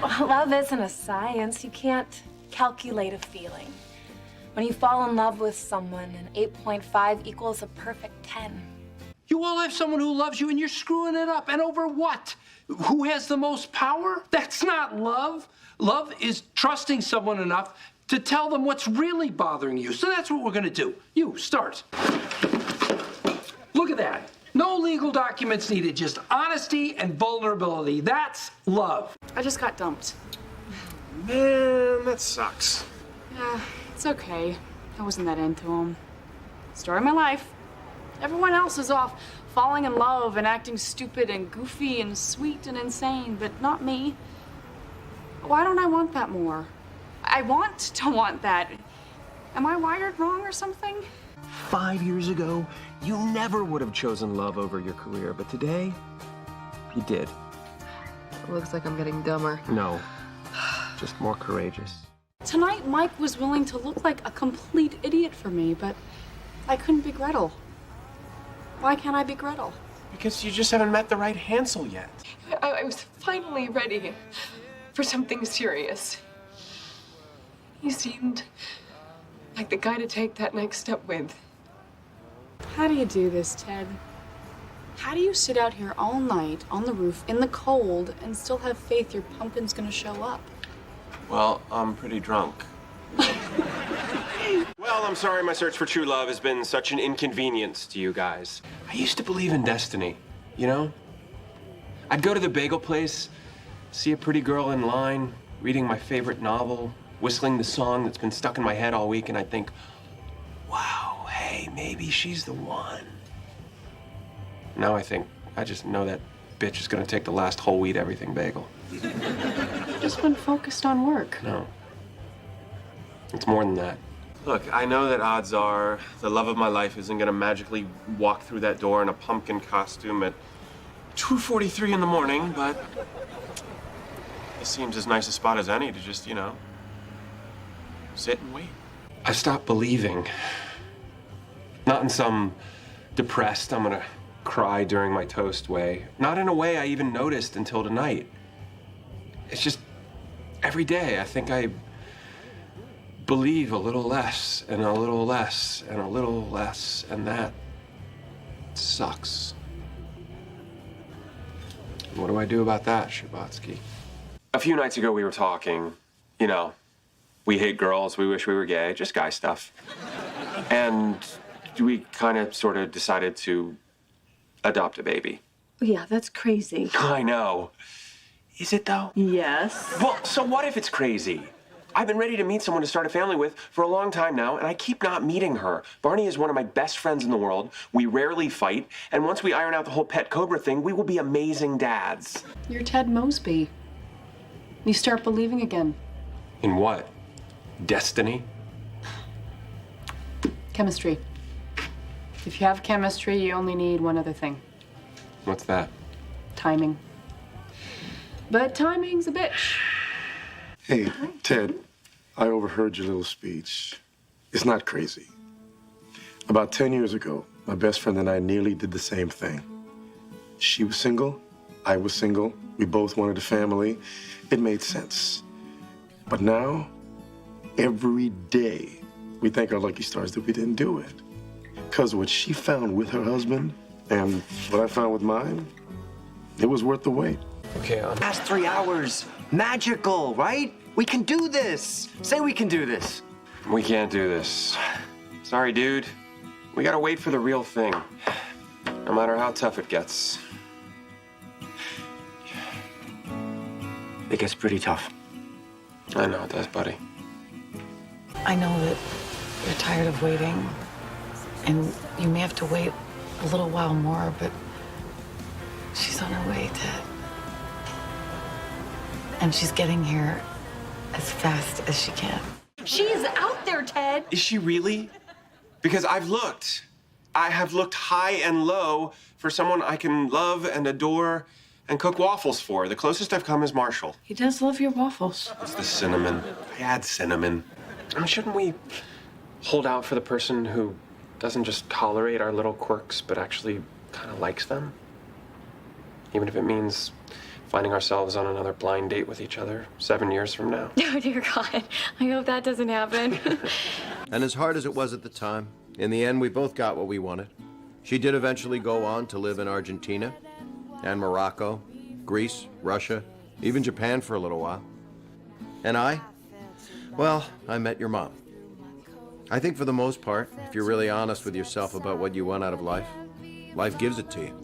Well, love isn't a science. You can't calculate a feeling. When you fall in love with someone, an 8.5 equals a perfect 10. You all have someone who loves you and you're screwing it up. And over what? Who has the most power? That's not love. Love is trusting someone enough to tell them what's really bothering you. So that's what we're gonna do. You, start. Look at that. No legal documents needed, just honesty and vulnerability. That's love. I just got dumped. Man, that sucks. Yeah, it's okay. I wasn't that into him. Story of my life. Everyone else is off falling in love and acting stupid and goofy and sweet and insane, but not me. Why don't I want that more? I want to want that. Am I wired wrong or something? 5 years ago, you never would have chosen love over your career, but today, you did. It looks like I'm getting dumber. No, just more courageous. Tonight, Mike was willing to look like a complete idiot for me, but I couldn't be Gretel. Why can't I be Gretel? Because you just haven't met the right Hansel yet. I was finally ready for something serious. He seemed like the guy to take that next step with. How do you do this, Ted? How do you sit out here all night on the roof in the cold and still have faith your pumpkin's gonna show up? Well, I'm pretty drunk. Well, I'm sorry my search for true love has been such an inconvenience to you guys. I used to believe in destiny, you know? I'd go to the bagel place, see a pretty girl in line, reading my favorite novel, whistling the song that's been stuck in my head all week, and I'd think, wow, hey, maybe she's the one. Now I think, I just know that bitch is gonna take the last whole wheat everything bagel. Just been focused on work. No. It's more than that. Look, I know that odds are the love of my life isn't gonna magically walk through that door in a pumpkin costume at 2:43 in the morning, but it seems as nice a spot as any to just, you know, sit and wait. I stopped believing. Not in some depressed, I'm gonna cry during my toast way. Not in a way I even noticed until tonight. It's just every day I think I believe a little less and a little less and a little less, and that sucks. What do I do about that, Shabatsky? A few nights ago we were talking, you know, we hate girls, we wish we were gay, just guy stuff. And we kind of sort of decided to adopt a baby. Yeah, that's crazy. I know. Is it though? Yes. Well, so what if it's crazy? I've been ready to meet someone to start a family with for a long time now, and I keep not meeting her. Barney is one of my best friends in the world. We rarely fight, and once we iron out the whole pet cobra thing, we will be amazing dads. You're Ted Mosby. You start believing again. In what? Destiny? Chemistry. If you have chemistry, you only need one other thing. What's that? Timing. But timing's a bitch. Hey, Ted, I overheard your little speech. It's not crazy. About 10 years ago, my best friend and I nearly did the same thing. She was single, I was single, we both wanted a family. It made sense. But now, every day, we thank our lucky stars that we didn't do it. Because what she found with her husband and what I found with mine, it was worth the wait. Okay, Past 3 hours. Magical, right? We can do this. Say we can do this. We can't do this. Sorry, dude. We gotta wait for the real thing. No matter how tough it gets. It gets pretty tough. I know it does, buddy. I know that you're tired of waiting, and you may have to wait a little while more, but she's on her way, Ted. And she's getting here as fast as she can. She's out there, Ted. Is she really? Because I've looked. I have looked high and low for someone I can love and adore and cook waffles for. The closest I've come is Marshall. He does love your waffles. It's the cinnamon. I add cinnamon. I mean, shouldn't we hold out for the person who doesn't just tolerate our little quirks, but actually kind of likes them? Even if it means finding ourselves on another blind date with each other 7 years from now. Oh, dear God. I hope that doesn't happen. And as hard as it was at the time, in the end, we both got what we wanted. She did eventually go on to live in Argentina and Morocco, Greece, Russia, even Japan for a little while. And I met your mom. I think for the most part, if you're really honest with yourself about what you want out of life, life gives it to you.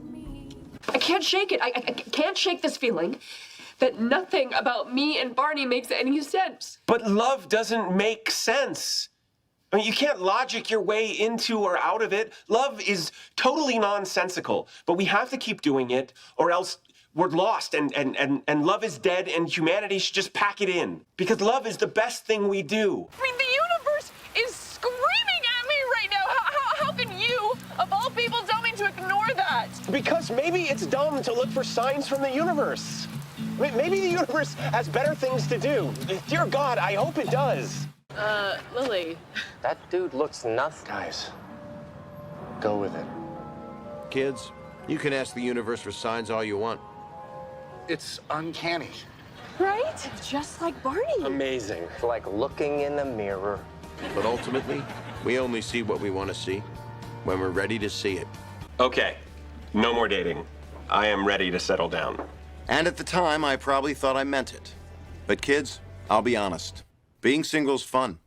I can't shake it. I can't shake this feeling that nothing about me and Barney makes any sense. But love doesn't make sense. I mean, you can't logic your way into or out of it. Love is totally nonsensical, but we have to keep doing it or else we're lost and love is dead and humanity should just pack it in. Because love is the best thing we do. I mean, the universe is screaming at me right now. How can you, of all people, tell me to ignore that? Because maybe it's dumb to look for signs from the universe. Maybe the universe has better things to do. Dear God, I hope it does. Lily. That dude looks nuts. Guys, go with it. Kids, you can ask the universe for signs all you want. It's uncanny. Right? Just like Barney. Amazing. It's like looking in a mirror. But ultimately, we only see what we want to see when we're ready to see it. Okay, no more dating. I am ready to settle down. And at the time, I probably thought I meant it. But kids, I'll be honest. Being single's fun.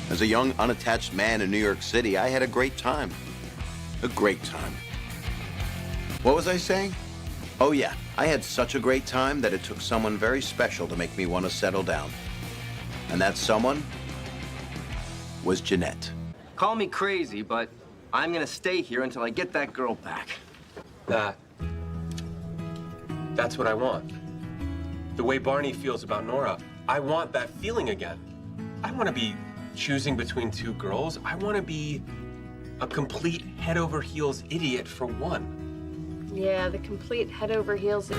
As a young, unattached man in New York City, I had a great time. A great time. What was I saying? Oh yeah, I had such a great time that it took someone very special to make me want to settle down. And that someone was Jeanette. Call me crazy, but I'm gonna stay here until I get that girl back. That's what I want. The way Barney feels about Nora, I want that feeling again. I want to be choosing between two girls. I want to be a complete head over heels idiot for one. Yeah, the complete head over heels.